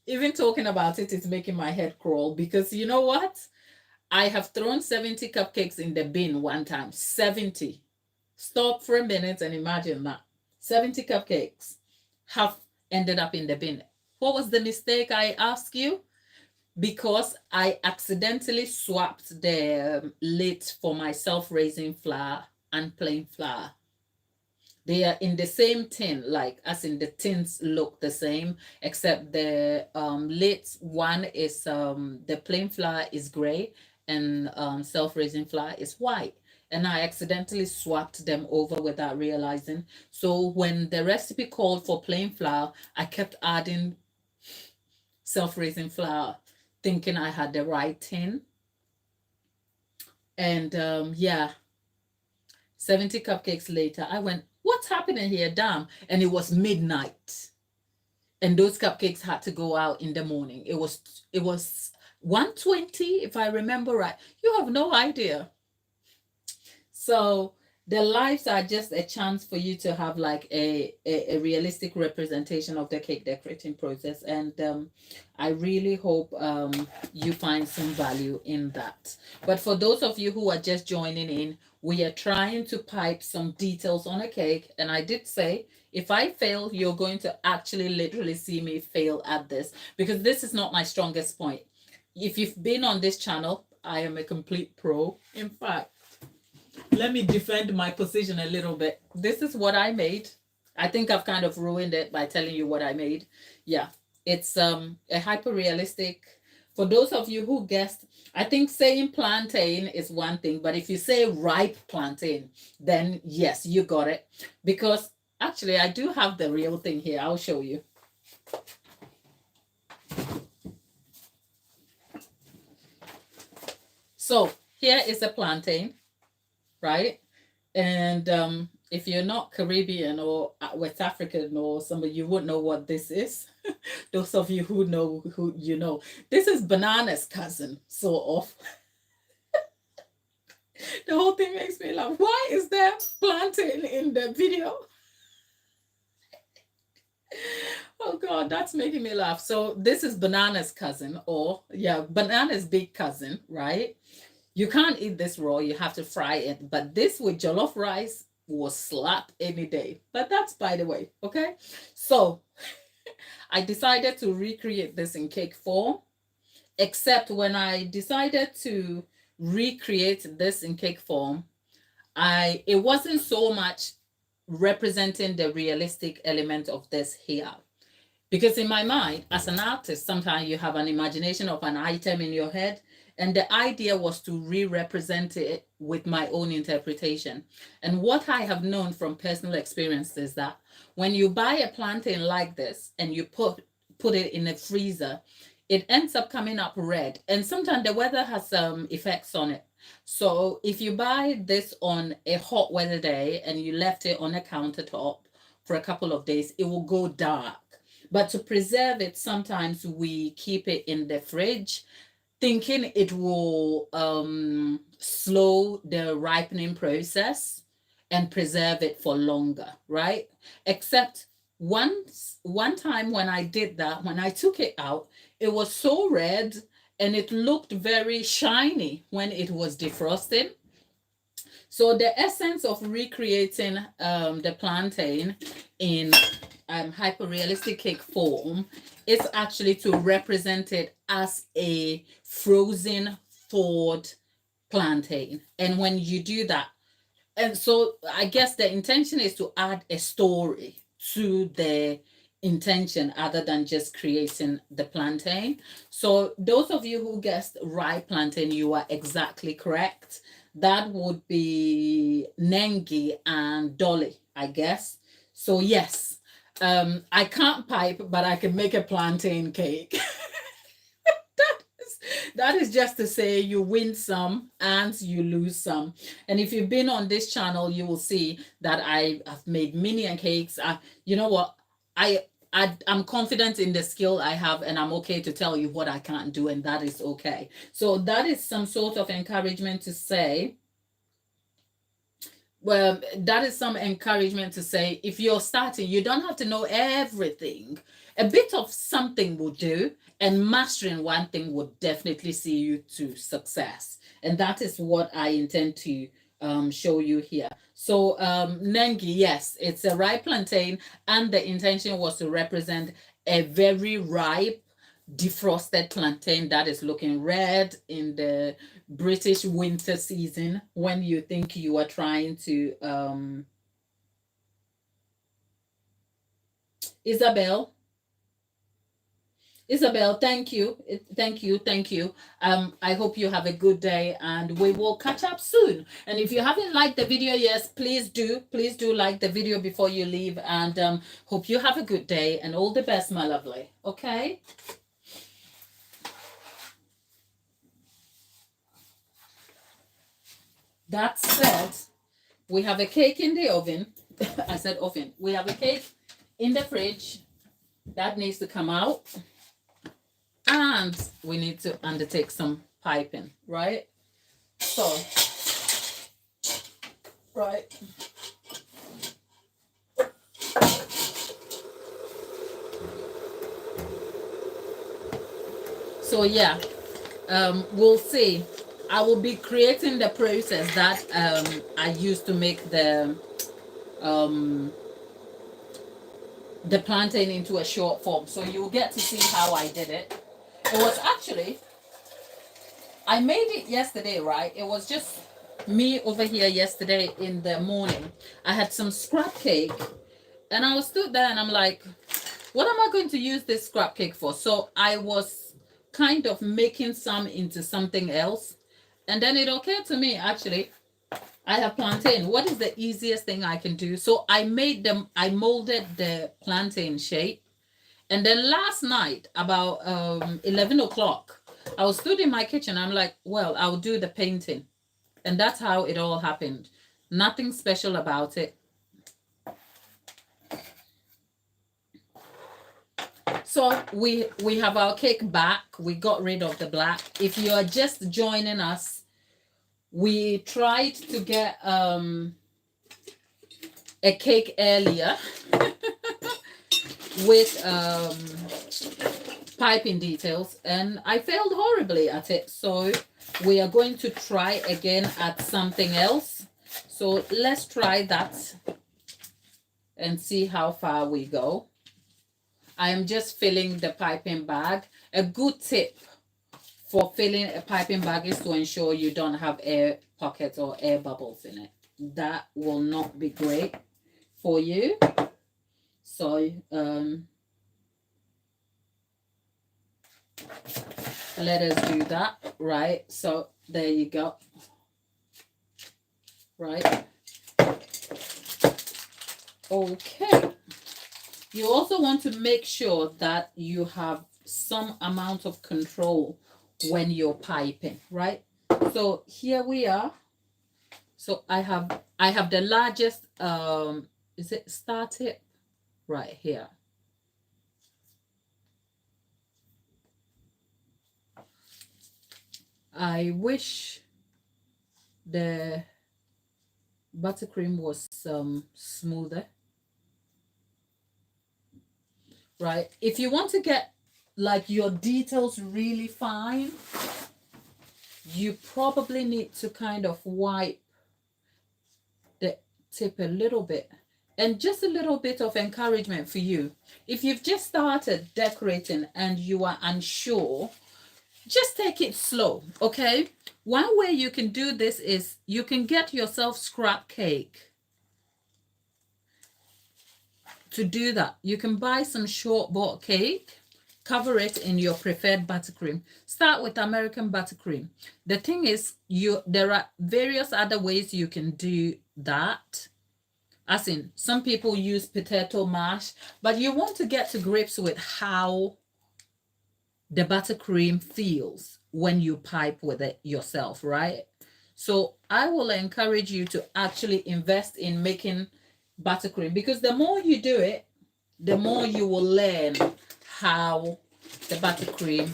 even talking about it is making my head crawl, because you know what? I have thrown 70 cupcakes in the bin one time. 70. Stop for a minute and imagine that. 70 cupcakes have ended up in the bin. What was the mistake, I ask you? Because I accidentally swapped the lid for my self-raising flour and plain flour. They are in the same tin, like as in the tins look the same, except the lids, one is the plain flour is gray and self-raising flour is white. And I accidentally swapped them over without realizing. So when the recipe called for plain flour, I kept adding self-raising flour, thinking I had the right tin. And yeah, 70 cupcakes later, I went, what's happening here, damn? And it was midnight. And those cupcakes had to go out in the morning. It was 1:20, if I remember right. You have no idea. So the lives are just a chance for you to have like a realistic representation of the cake decorating process. And I really hope you find some value in that. But for those of you who are just joining in, we are trying to pipe some details on a cake. And I did say, if I fail, you're going to actually literally see me fail at this, because this is not my strongest point. If you've been on this channel, I am a complete pro. In fact, let me defend my position a little bit. This is what I made. I think I've kind of ruined it by telling you what I made. Yeah, it's a hyper realistic. For those of you who guessed, I think saying plantain is one thing, but if you say ripe plantain, then yes, you got it. Because actually, I do have the real thing here. I'll show you. So here is a plantain, right? And if you're not Caribbean or West African or somebody, you wouldn't know what this is. Those of you who know, who you know, this is banana's cousin, sort of. The whole thing makes me laugh. Why is there plantain in the video? Oh God, that's making me laugh. So this is banana's cousin, or yeah, banana's big cousin, right? You can't eat this raw, you have to fry it. But this with jollof rice will slap any day. But that's by the way, okay? So I decided to recreate this in cake form, except when I decided to recreate this in cake form, it wasn't so much representing the realistic element of this here. Because in my mind, as an artist, sometimes you have an imagination of an item in your head, and the idea was to re-represent it with my own interpretation. And what I have known from personal experience is that when you buy a plantain like this and you put it in a freezer, it ends up coming up red. And sometimes the weather has some effects on it. So if you buy this on a hot weather day and you left it on a countertop for a couple of days, it will go dark. But to preserve it, sometimes we keep it in the fridge, thinking it will slow the ripening process and preserve it for longer, right? Except one time when I did that, when I took it out, it was so red and it looked very shiny when it was defrosted. So the essence of recreating the plantain in hyper-realistic cake form is actually to represent it as a frozen thawed plantain. And when you do that, and so I guess the intention is to add a story to the intention other than just creating the plantain. So those of you who guessed rye plantain, you are exactly correct. That would be Nengi and Dolly, I guess. So yes, I can't pipe, but I can make a plantain cake. That is just to say you win some and you lose some. And if you've been on this channel, you will see that I have made minion cakes. You know what? I'm confident in the skill I have, and I'm okay to tell you what I can't do, and that is okay. So that is some sort of encouragement to say, well, that is some encouragement to say if you're starting, you don't have to know everything. A bit of something will do, and mastering one thing would definitely see you to success. And that is what I intend to show you here. So, Nengi, yes, it's a ripe plantain, and the intention was to represent a very ripe, defrosted plantain that is looking red in the British winter season when you think you are trying to Isabel, thank you. Thank you. I hope you have a good day, and we will catch up soon. And if you haven't liked the video, yes, please do like the video before you leave, and hope you have a good day and all the best, my lovely. Okay? That said, we have a cake in the oven. I said oven. We have a cake in the fridge that needs to come out, and we need to undertake some piping, right? So, right. So yeah, we'll see. I will be creating the process that I used to make the plantain into a short form. So you'll get to see how I did it. It was actually, I made it yesterday, right? It was just me over here yesterday in the morning. I had some scrap cake, and I was stood there and I'm like, what am I going to use this scrap cake for? So I was kind of making some into something else. And then it occurred to me, actually, I have plantain. What is the easiest thing I can do? So I molded the plantain shape. And then last night, about 11 o'clock, I was stood in my kitchen. I'm like, well, I'll do the painting. And that's how it all happened. Nothing special about it. So we have our cake back. We got rid of the black. If you are just joining us, we tried to get a cake earlier with piping details, and I failed horribly at it. So we are going to try again at something else. So let's try that and see how far we go. I am just filling the piping bag. A good tip for filling a piping bag is to ensure you don't have air pockets or air bubbles in it. That will not be great for you. So let us do that, right? So there you go. Right. Okay. You also want to make sure that you have some amount of control when you're piping, right? So here we are. So I have the largest is it star tip right here. I wish the buttercream was smoother. Right? If you want to get like your details really fine, you probably need to kind of wipe the tip a little bit. And just a little bit of encouragement for you. If you've just started decorating and you are unsure, just take it slow, okay? One way you can do this is you can get yourself scrap cake to do that, you can buy some short-bought cake, cover it in your preferred buttercream. Start with American buttercream. The thing is, there are various other ways you can do that. As in, some people use potato mash, but you want to get to grips with how the buttercream feels when you pipe with it yourself, right? So I will encourage you to actually invest in making buttercream, because the more you do it, the more you will learn how the buttercream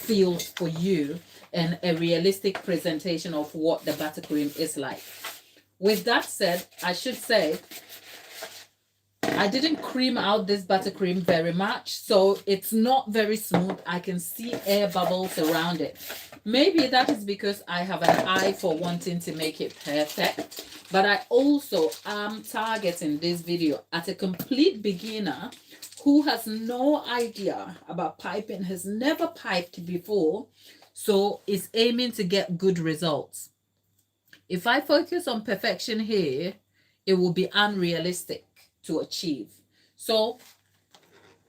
feels for you and a realistic presentation of what the buttercream is like. With that said, I should say I didn't cream out this buttercream very much, so it's not very smooth. I can see air bubbles around it. Maybe that is because I have an eye for wanting to make it perfect, but I also am targeting this video at a complete beginner who has no idea about piping, has never piped before, so is aiming to get good results. If I focus on perfection here, it will be unrealistic to achieve. So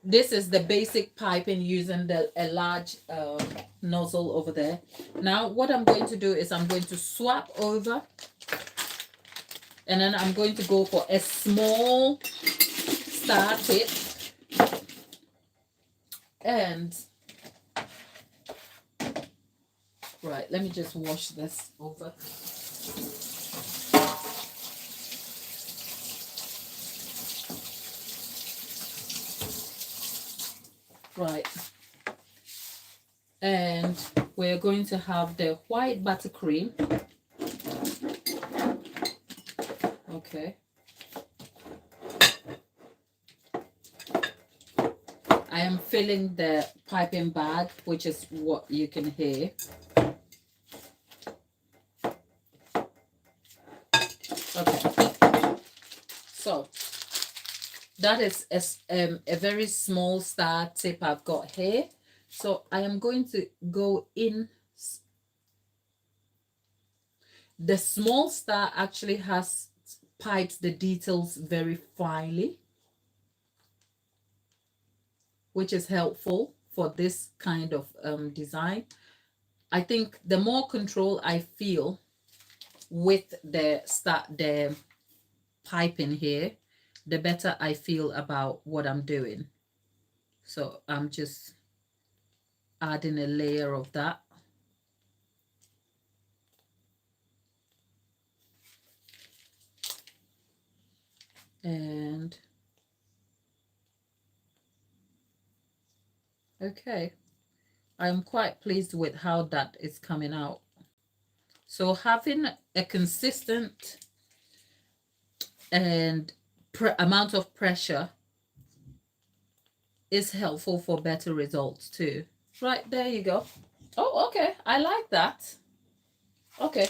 this is the basic piping using a large nozzle over there. Now what I'm going to do is I'm going to swap over, and then I'm going to go for a small star tip, and right, let me just wash this over. Right, and we're going to have the white buttercream. Okay, I am filling the piping bag, which is what you can hear. Okay, so that is a very small star tip I've got here. So I am going to go in. The small star actually has pipes the details very finely, which is helpful for this kind of design. I think the more control I feel with the piping here, the better I feel about what I'm doing. So I'm just adding a layer of that. And okay, I'm quite pleased with how that is coming out. So having a consistent and amount of pressure is helpful for better results too. Right, there you go. Oh, okay, I like that. Okay.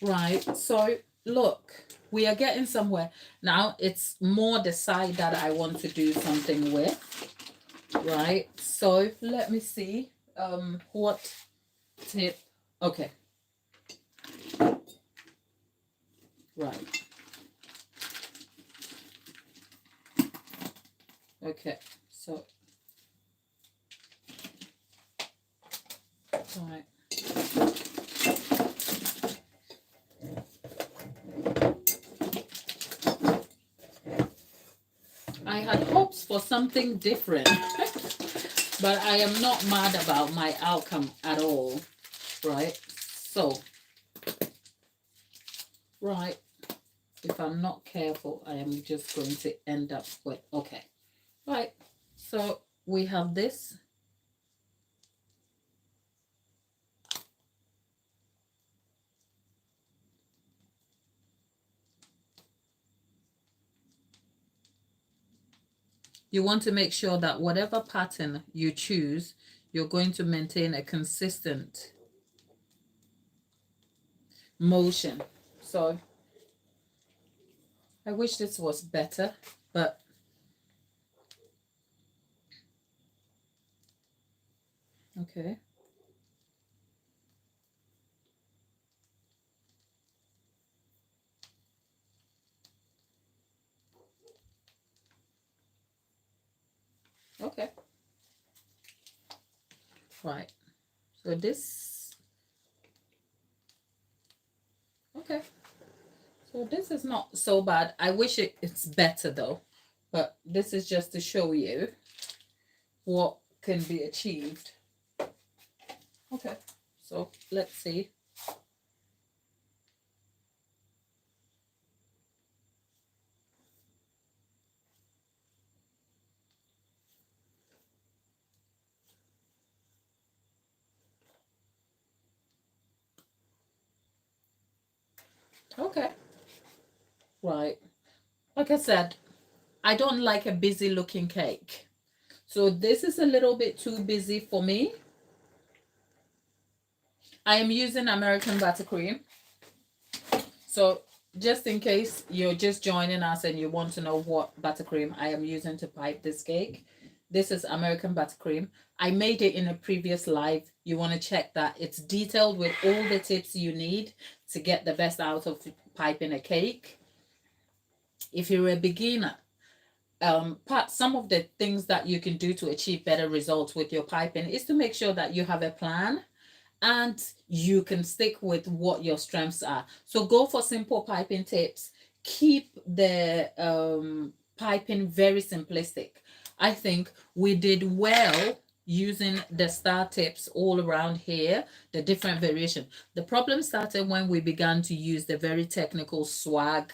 Right, so look, we are getting somewhere. Now it's more the side that I want to do something with. Right, so let me see what tip. Okay, right, okay, so right, I had hopes for something different but I am not mad about my outcome at all. Right, so right, if I'm not careful, I am just going to end up with, okay, right, so we have this. You want to make sure that whatever pattern you choose, you're going to maintain a consistent motion. So I wish this was better, but okay. Okay. Right. So this, okay. So this is not so bad. I wish it's better though, but this is just to show you what can be achieved. Okay. So let's see. Okay. Right. Like I said, I don't like a busy looking cake. So this is a little bit too busy for me. I am using American buttercream. So just in case you're just joining us and you want to know what buttercream I am using to pipe this cake, this is American buttercream. I made it in a previous live. You want to check that. It's detailed with all the tips you need to get the best out of piping a cake. If you're a beginner, some of the things that you can do to achieve better results with your piping is to make sure that you have a plan and you can stick with what your strengths are. So go for simple piping tips. Keep the piping very simplistic. I think we did well using the star tips all around here, the different variation. The problem started when we began to use the very technical swag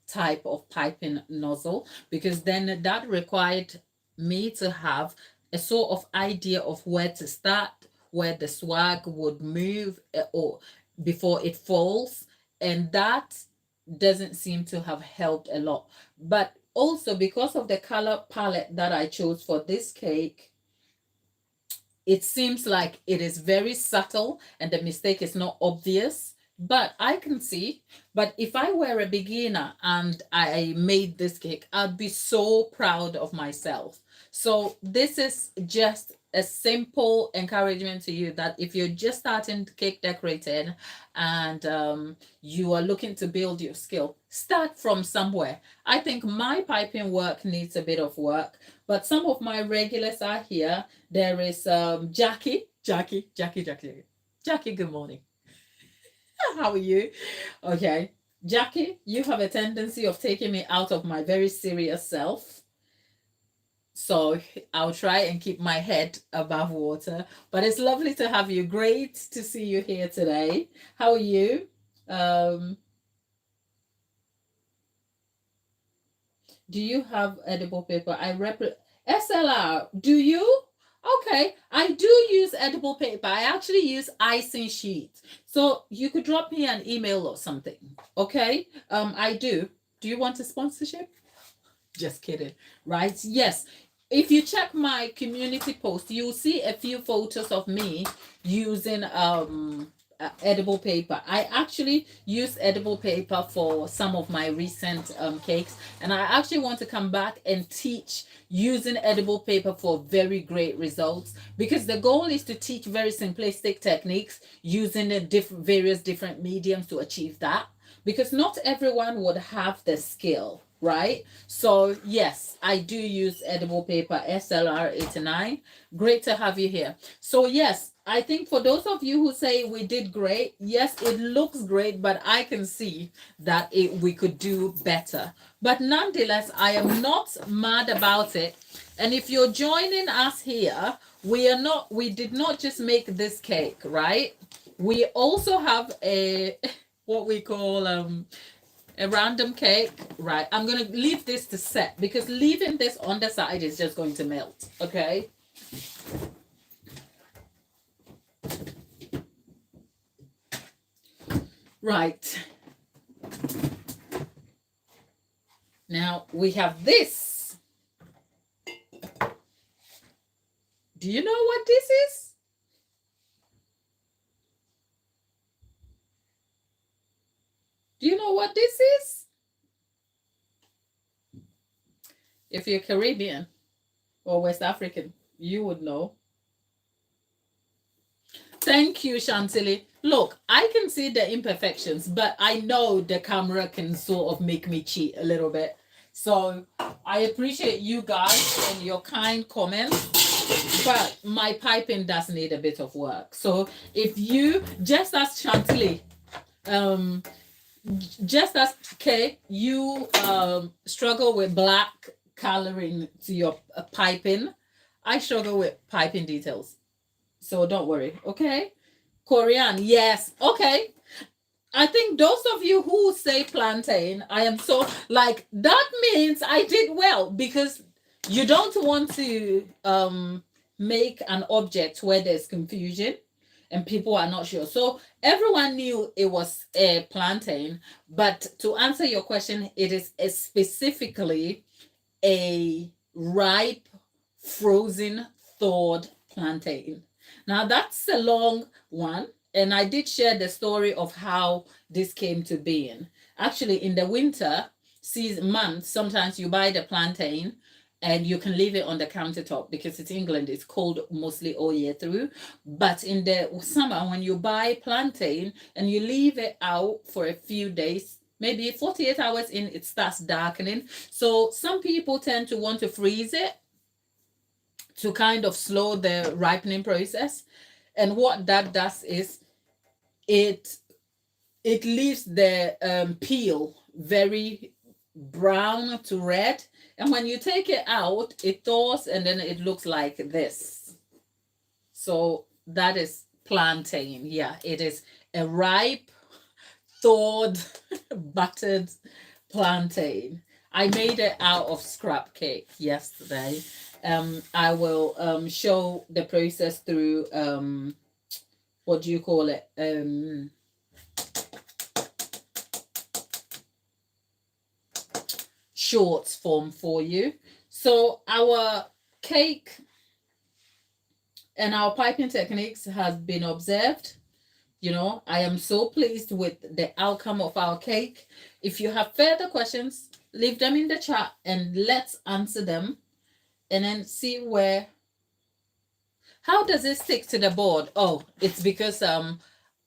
type of piping nozzle, because then that required me to have a sort of idea of where to start, where the swag would move or before it falls, and that doesn't seem to have helped a lot. But also because of the color palette that I chose for this cake, it seems like it is very subtle and the mistake is not obvious, but I can see. But if I were a beginner and I made this cake, I'd be so proud of myself. So this is just a simple encouragement to you that if you're just starting cake decorating and you are looking to build your skill, start from somewhere. I think my piping work needs a bit of work, but some of my regulars are here. There is Jackie. Jackie, good morning. How are you? Okay. Jackie, you have a tendency of taking me out of my very serious self. So I'll try and keep my head above water. But it's lovely to have you. Great to see you here today. How are you? Um, do you have edible paper? SLR. Do you? Okay, I do use edible paper. I actually use icing sheet. So you could drop me an email or something. Okay? I do. Do you want a sponsorship? Just kidding. Right? Yes. If you check my community post, you'll see a few photos of me using edible paper. I actually use edible paper for some of my recent cakes, and I actually want to come back and teach using edible paper for very great results, because the goal is to teach very simplistic techniques using the various different mediums to achieve that, because not everyone would have the skill, right? So yes, I do use edible paper SLR89. Great to have you here. So yes, I think for those of you who say we did great, yes, it looks great, but I can see that we could do better. But nonetheless, I am not mad about it. And if you're joining us here, we did not just make this cake, right? We also have a what we call a random cake, right? I'm gonna leave this to set, because leaving this on the side is just going to melt. Okay. Right. Now we have this. Do you know what this is? Do you know what this is? If you're Caribbean or West African, you would know. Thank you, Chantilly. Look, I can see the imperfections, but I know the camera can sort of make me cheat a little bit. So I appreciate you guys and your kind comments, but my piping does need a bit of work. So if you, just as Chantilly, um, just as Kay, you struggle with black coloring to your piping, I struggle with piping details. So don't worry, okay? Korean, yes, okay. I think those of you who say plantain, I am so like that means I did well, because you don't want to make an object where there's confusion and people are not sure. So everyone knew it was a plantain, but to answer your question, it is specifically a ripe, frozen, thawed plantain. Now that's a long one, and I did share the story of how this came to being. Actually, in the winter season months, sometimes you buy the plantain and you can leave it on the countertop because it's England, it's cold mostly all year through. But in the summer, when you buy plantain and you leave it out for a few days, maybe 48 hours in, it starts darkening. So some people tend to want to freeze it to kind of slow the ripening process. And what that does is it leaves the peel very brown to red, and when you take it out, it thaws and then it looks like this. So that is plantain. Yeah, it is a ripe, thawed, buttered plantain. I made it out of scrap cake yesterday. I will show the process through what do you call it? Shorts form for you. So our cake and our piping techniques has been observed. You know, I am so pleased with the outcome of our cake. If you have further questions, leave them in the chat and let's answer them, and then see where. How does it stick to the board? Oh, it's because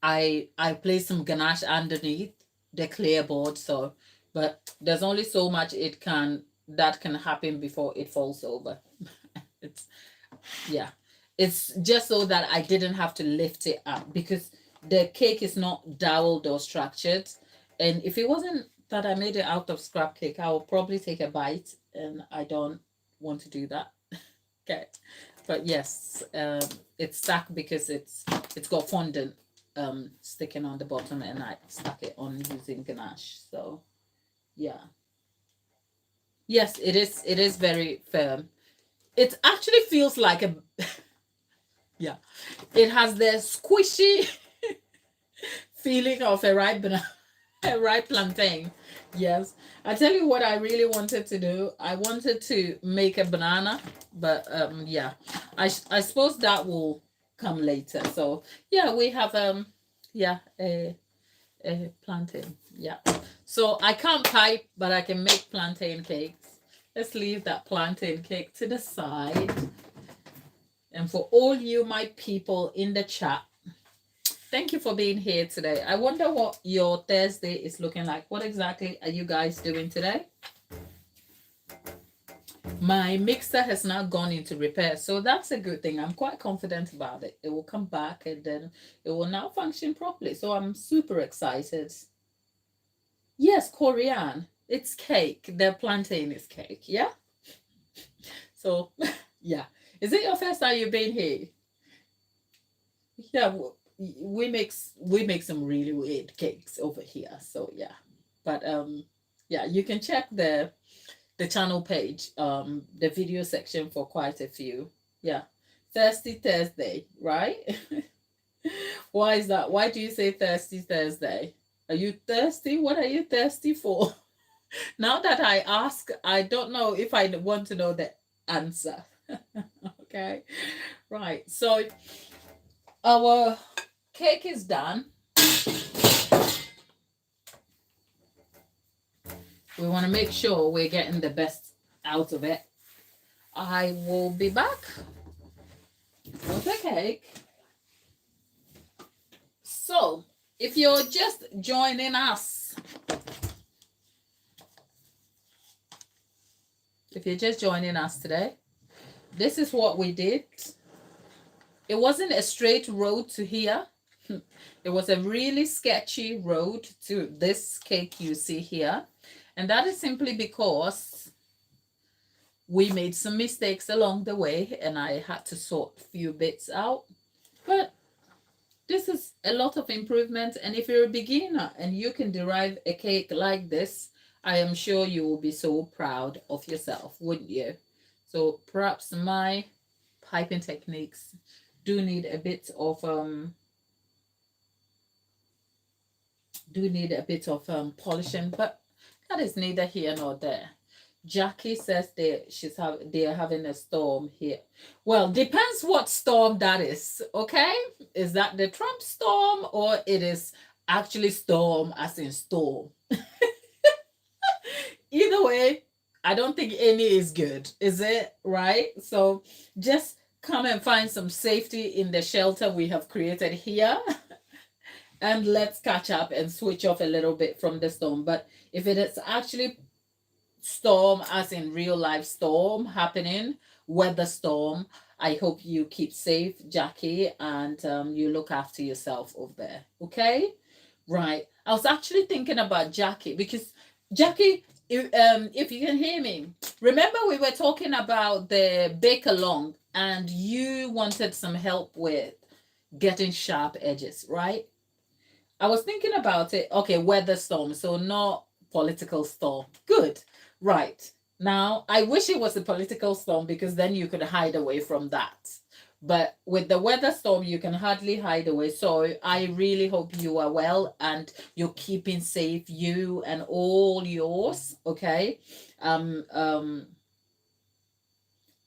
I placed some ganache underneath the clear board, so but there's only so much that can happen before it falls over. It's yeah. It's just so that I didn't have to lift it up, because the cake is not doweled or structured. And if it wasn't that I made it out of scrap cake, I would probably take a bite, and I don't want to do that. Okay. But yes, it's stuck because it's got fondant sticking on the bottom, and I stuck it on using ganache. So yeah. Yes, it is very firm. It actually feels like a yeah. It has the squishy feeling of a ripe banana, a ripe plantain. Yes. I tell you what I really wanted to do. I wanted to make a banana, but yeah. I suppose that will come later. So yeah, we have yeah, a plantain. Yeah. So I can't pipe, but I can make plantain cakes. Let's leave that plantain cake to the side. And for all you, my people in the chat, thank you for being here today. I wonder what your Thursday is looking like. What exactly are you guys doing today? My mixer has now gone into repair, so that's a good thing. I'm quite confident about it. It will come back and then it will now function properly. So I'm super excited. Yes, Korean. It's cake. The plantain is cake. Yeah. So yeah. Is it your first time you've been here? Yeah, we make some really weird cakes over here. So yeah. But yeah, you can check the channel page, the video section for quite a few. Yeah. Thirsty Thursday, right? Why is that? Why do you say Thirsty Thursday? Are you thirsty? What are you thirsty for? Now that I ask, I don't know if I want to know the answer. Okay. Right. So our cake is done. We want to make sure we're getting the best out of it. I will be back with the cake. So, if you're just joining us, If you're just joining us today, this is what we did. It wasn't a straight road to here. It was a really sketchy road to this cake you see here. And that is simply because we made some mistakes along the way and I had to sort a few bits out. But this is a lot of improvement. And if you're a beginner and you can derive a cake like this, I am sure you will be so proud of yourself, wouldn't you? So perhaps my piping techniques do need a bit of polishing, but that is neither here nor there. Jackie says they are having a storm here. Well, depends what storm that is, okay? Is that the Trump storm or it is actually storm as in storm? Either way, I don't think any is good, is it? Right? So just come and find some safety in the shelter we have created here. And let's catch up and switch off a little bit from the storm. But if it is actually storm as in real life storm happening, weather storm, I hope you keep safe, Jackie, and you look after yourself over there. Okay? Right. I was actually thinking about Jackie because Jackie, if you can hear me, remember we were talking about the bake along and you wanted some help with getting sharp edges, right? I was thinking about it. Okay, weather storm, so not political storm. Good. Right. Now, I wish it was a political storm because then you could hide away from that. But with the weather storm, you can hardly hide away. So I really hope you are well and you're keeping safe, you and all yours. Okay.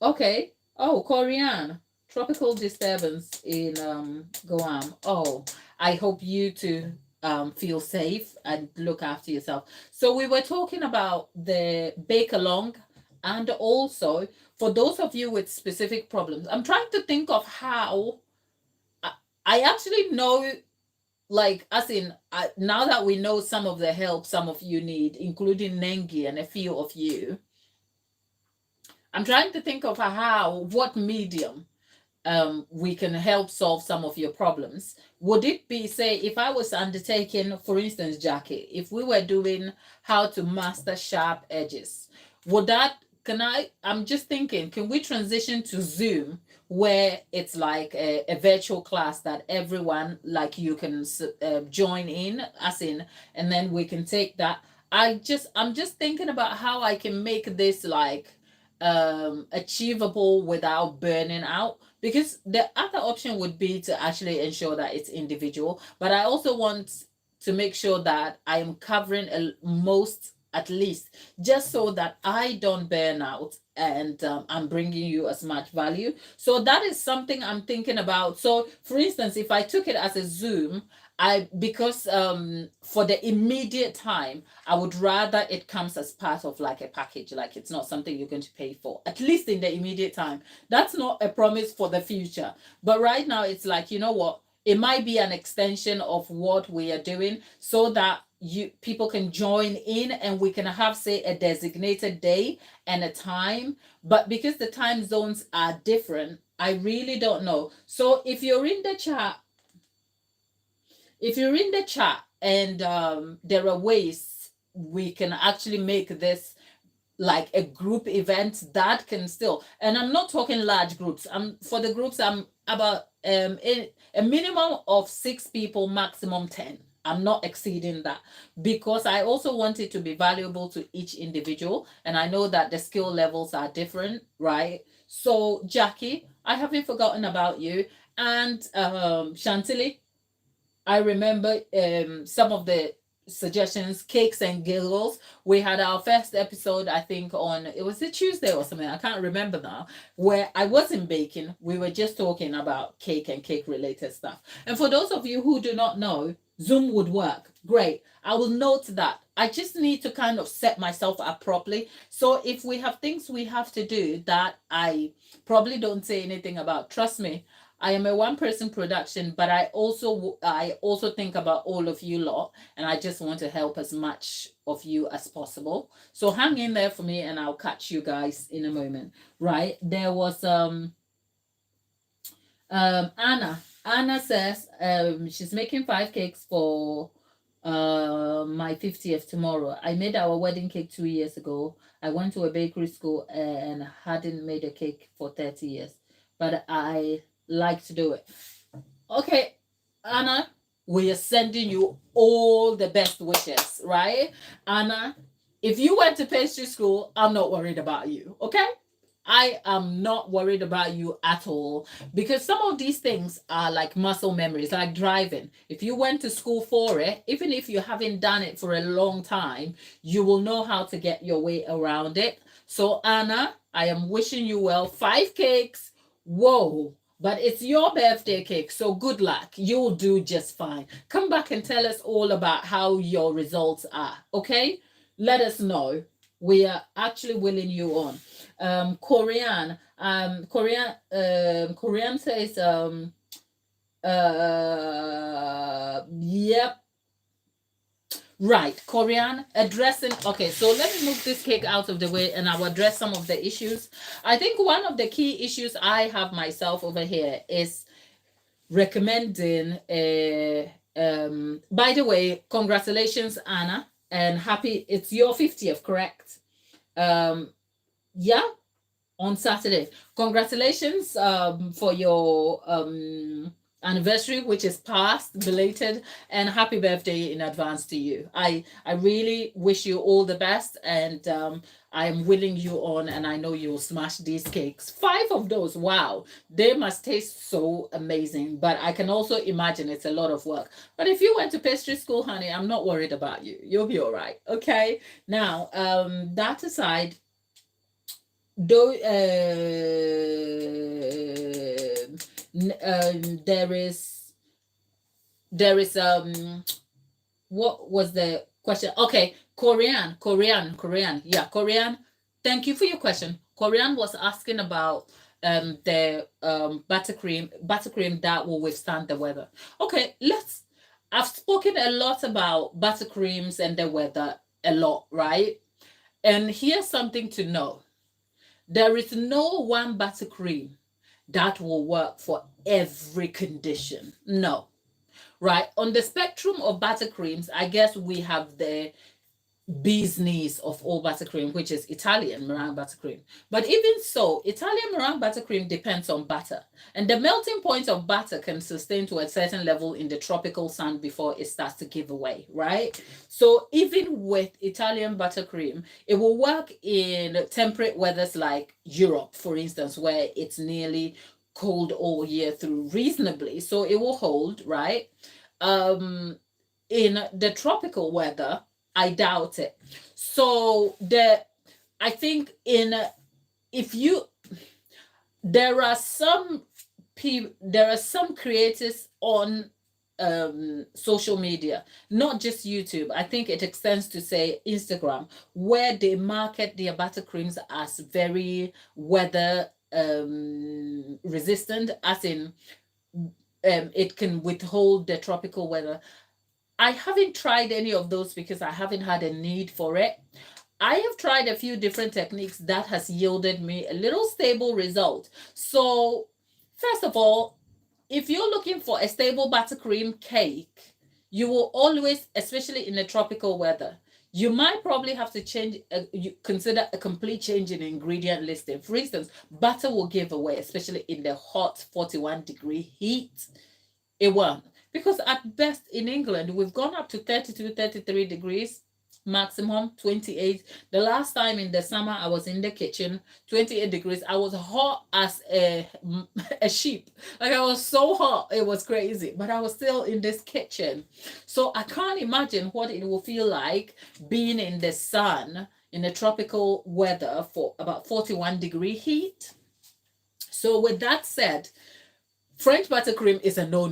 Okay. Oh, Korean. Tropical disturbance in Guam. Oh, I hope you too feel safe and look after yourself. So we were talking about the bake along, and also for those of you with specific problems, I'm trying to think of how I actually know, like, as in, now that we know some of the help some of you need, including Nengi and a few of you, I'm trying to think of what medium we can help solve some of your problems. Would it be, say, if I was undertaking, for instance, Jackie, if we were doing how to master sharp edges, would that, I'm just thinking, can we transition to Zoom where it's like a virtual class that everyone, like you can join in, as in, and then we can take that. I'm just thinking about how I can make this like achievable without burning out, because the other option would be to actually ensure that it's individual, but I also want to make sure that I am covering most, at least, just so that I don't burn out and I'm bringing you as much value. So that is something I'm thinking about. So for instance, if I took it as a Zoom, because for the immediate time, I would rather it comes as part of like a package, like it's not something you're going to pay for, at least in the immediate time. That's not a promise for the future. But right now it's like, you know what? It might be an extension of what we are doing so that people can join in and we can have, say, a designated day and a time. But because the time zones are different, I really don't know. So if you're in the chat and there are ways we can actually make this like a group event that can still, and I'm not talking large groups, for the groups I'm about a minimum of 6 people, maximum 10. I'm not exceeding that because I also want it to be valuable to each individual, and I know that the skill levels are different, right? So Jackie, I haven't forgotten about you, and Chantilly, I remember some of the suggestions, cakes and giggles. We had our first episode, I think, on, it was a Tuesday or something, I can't remember now, where I wasn't baking. We were just talking about cake and cake related stuff. And for those of you who do not know, Zoom would work. Great. I will note that. I just need to kind of set myself up properly. So if we have things we have to do that I probably don't say anything about, trust me, I am a one-person production, but I also think about all of you lot, and I just want to help as much of you as possible. So hang in there for me, and I'll catch you guys in a moment. Right? There was Anna. Anna says she's making 5 cakes for my 50th tomorrow. I made our wedding cake 2 years ago. I went to a bakery school and hadn't made a cake for 30 years, but I like to do it. Okay, Anna, we are sending you all the best wishes, right? Anna, if you went to pastry school, I'm not worried about you, okay? I am not worried about you at all, because some of these things are like muscle memories, like driving. If you went to school for it, even if you haven't done it for a long time, you will know how to get your way around it. So, Anna, I am wishing you well. 5 cakes. Whoa. But it's your birthday cake, so good luck. You'll do just fine. Come back and tell us all about how your results are, okay? Let us know. We are actually willing you on. Korean says, yep, right. Korean addressing. Okay, so let me move this cake out of the way, and I'll address some of the issues. I think one of the key issues I have myself over here is recommending a. By the way, congratulations, Anna, and happy. It's your 50th, correct? Yeah, on Saturday. Congratulations for your anniversary, which is past, belated, and happy birthday in advance to you. I really wish you all the best, and I am willing you on, and I know you'll smash these cakes. 5 of those, wow, they must taste so amazing. But I can also imagine it's a lot of work. But if you went to pastry school, honey, I'm not worried about you. You'll be all right. Okay. Now, that aside, though there is what was the question? Okay, Korean, yeah, Korean. Thank you for your question. Korean was asking about the buttercream that will withstand the weather. Okay, I've spoken a lot about buttercreams and the weather a lot, right? And here's something to know: there is no one buttercream that will work for every condition. No. Right? On the spectrum of buttercreams, I guess we have the bee's knees of all buttercream, which is Italian meringue buttercream. But even so, Italian meringue buttercream depends on butter. And the melting point of butter can sustain to a certain level in the tropical sun before it starts to give away, right? So even with Italian buttercream, it will work in temperate weathers like Europe, for instance, where it's nearly cold all year through reasonably. So it will hold, right? In the tropical weather, I doubt it. So I think if you there are some creators on social media, not just YouTube. I think it extends to say Instagram, where they market their buttercreams as very weather resistant, as in it can withhold the tropical weather. I haven't tried any of those because I haven't had a need for it. I have tried a few different techniques that has yielded me a little stable result. So, first of all, if you're looking for a stable buttercream cake, you will always, especially in the tropical weather, you might probably have to consider a complete change in ingredient listing. For instance, butter will give away, especially in the hot 41-degree heat. It won't. Because at best in England, we've gone up to 32, 33 degrees, maximum 28. The last time in the summer, I was in the kitchen, 28 degrees. I was hot as a sheep. Like, I was so hot, it was crazy. But I was still in this kitchen. So I can't imagine what it will feel like being in the sun in the tropical weather for about 41-degree heat. So with that said, French buttercream is a no,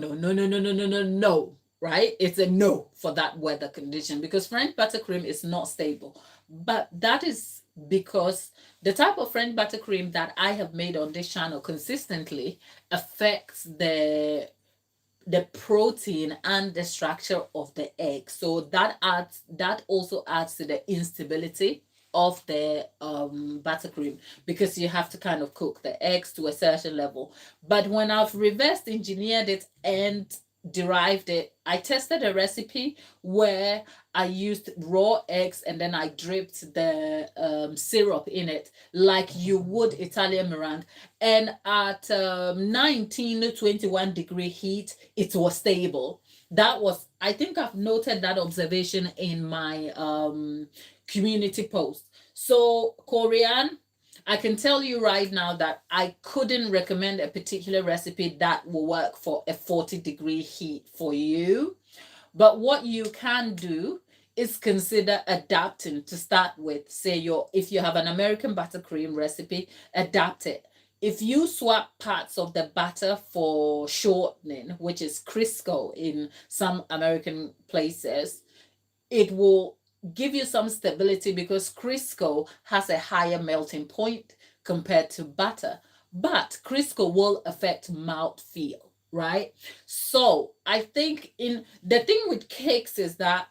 right? It's a no for that weather condition, because French buttercream is not stable. But that is because the type of French buttercream that I have made on this channel consistently affects the protein and the structure of the egg. So that also adds to the instability of the buttercream, because you have to kind of cook the eggs to a certain level. But when I've reversed engineered it and derived it, I tested a recipe where I used raw eggs and then I dripped the syrup in it like you would Italian meringue, and at 19 to 21 degree heat it was stable. That was, I think I've noted that observation in my community post. So Korean, I can tell you right now that I couldn't recommend a particular recipe that will work for a 40-degree heat for you. But what you can do is consider adapting to start with. Say if you have an American buttercream recipe, adapt it. If you swap parts of the butter for shortening, which is Crisco in some American places, it will give you some stability because Crisco has a higher melting point compared to butter. But Crisco will affect mouthfeel, right? So I think in the thing with cakes is that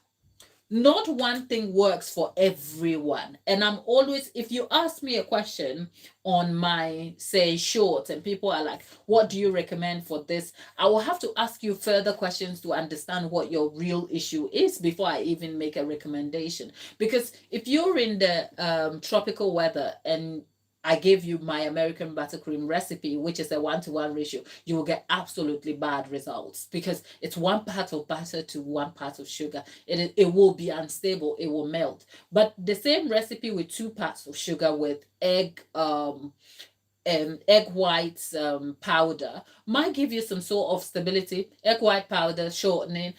not one thing works for everyone. And I'm always, if you ask me a question on my, say, shorts, and people are like, what do you recommend for this? I will have to ask you further questions to understand what your real issue is before I even make a recommendation. Because if you're in the tropical weather and I gave you my American buttercream recipe, which is a 1-to-1 ratio, you will get absolutely bad results because it's 1 part of butter to 1 part of sugar. It will be unstable, it will melt. But the same recipe with 2 parts of sugar with egg whites powder might give you some sort of stability. Egg white powder shortening.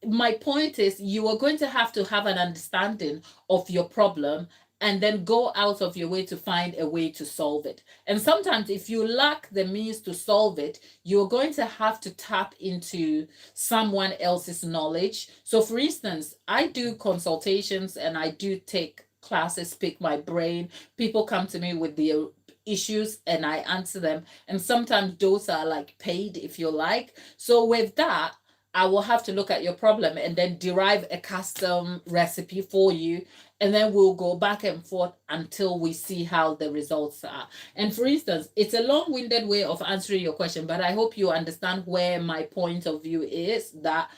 My point is, you are going to have an understanding of your problem and then go out of your way to find a way to solve it. And sometimes, if you lack the means to solve it, you're going to have to tap into someone else's knowledge. So, for instance, I do consultations and I do take classes, pick my brain. People come to me with their issues and I answer them. And sometimes those are like paid, if you like. So, with that, I will have to look at your problem and then derive a custom recipe for you. And then we'll go back and forth until we see how the results are. And for instance, it's a long winded way of answering your question, but I hope you understand where my point of view is that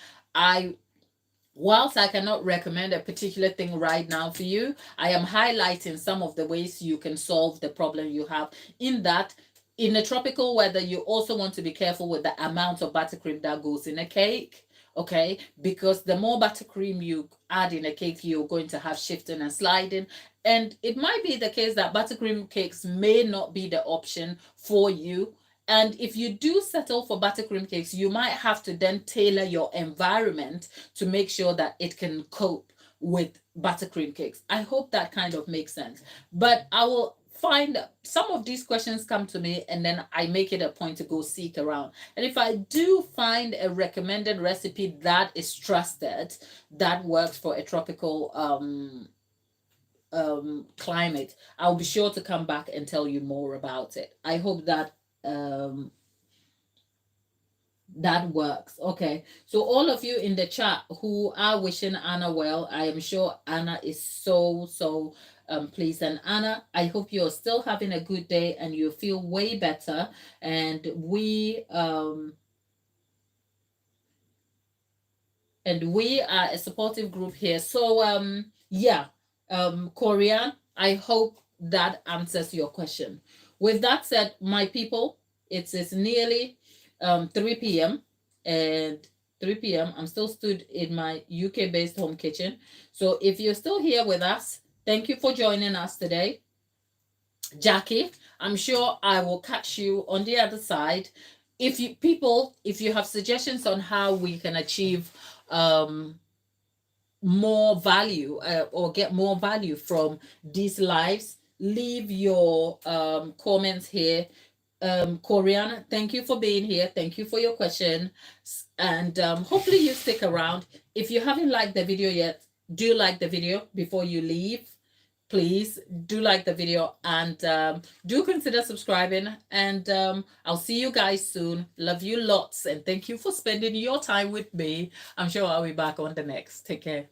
whilst I cannot recommend a particular thing right now for you, I am highlighting some of the ways you can solve the problem you have. In that, in a tropical weather, you also want to be careful with the amount of buttercream that goes in a cake. Okay, because the more buttercream you add in a cake, you're going to have shifting and sliding. And it might be the case that buttercream cakes may not be the option for you. And if you do settle for buttercream cakes, you might have to then tailor your environment to make sure that it can cope with buttercream cakes. I hope that kind of makes sense. But I will find some of these questions come to me and then I make it a point to go seek around. And if I do find a recommended recipe that is trusted, that works for a tropical climate, I'll be sure to come back and tell you more about it. I hope that that works. Okay, so all of you in the chat who are wishing Anna well, I am sure Anna is so pleased. And Anna, I hope you're still having a good day and you feel way better. And we are a supportive group here. So yeah, Korean, I hope that answers your question. With that said, my people, it's nearly 3 p.m. and 3 p.m. I'm still stood in my UK-based home kitchen. So if you're still here with us, thank you for joining us today. Jackie, I'm sure I will catch you on the other side. If you have suggestions on how we can achieve more value or get more value from these lives, leave your comments here. Coriana, thank you for being here. Thank you for your question. And hopefully you stick around. If you haven't liked the video yet, do like the video before you leave. please do like the video and do consider subscribing. And I'll see you guys soon. Love you lots. And thank you for spending your time with me. I'm sure I'll be back on the next. Take care.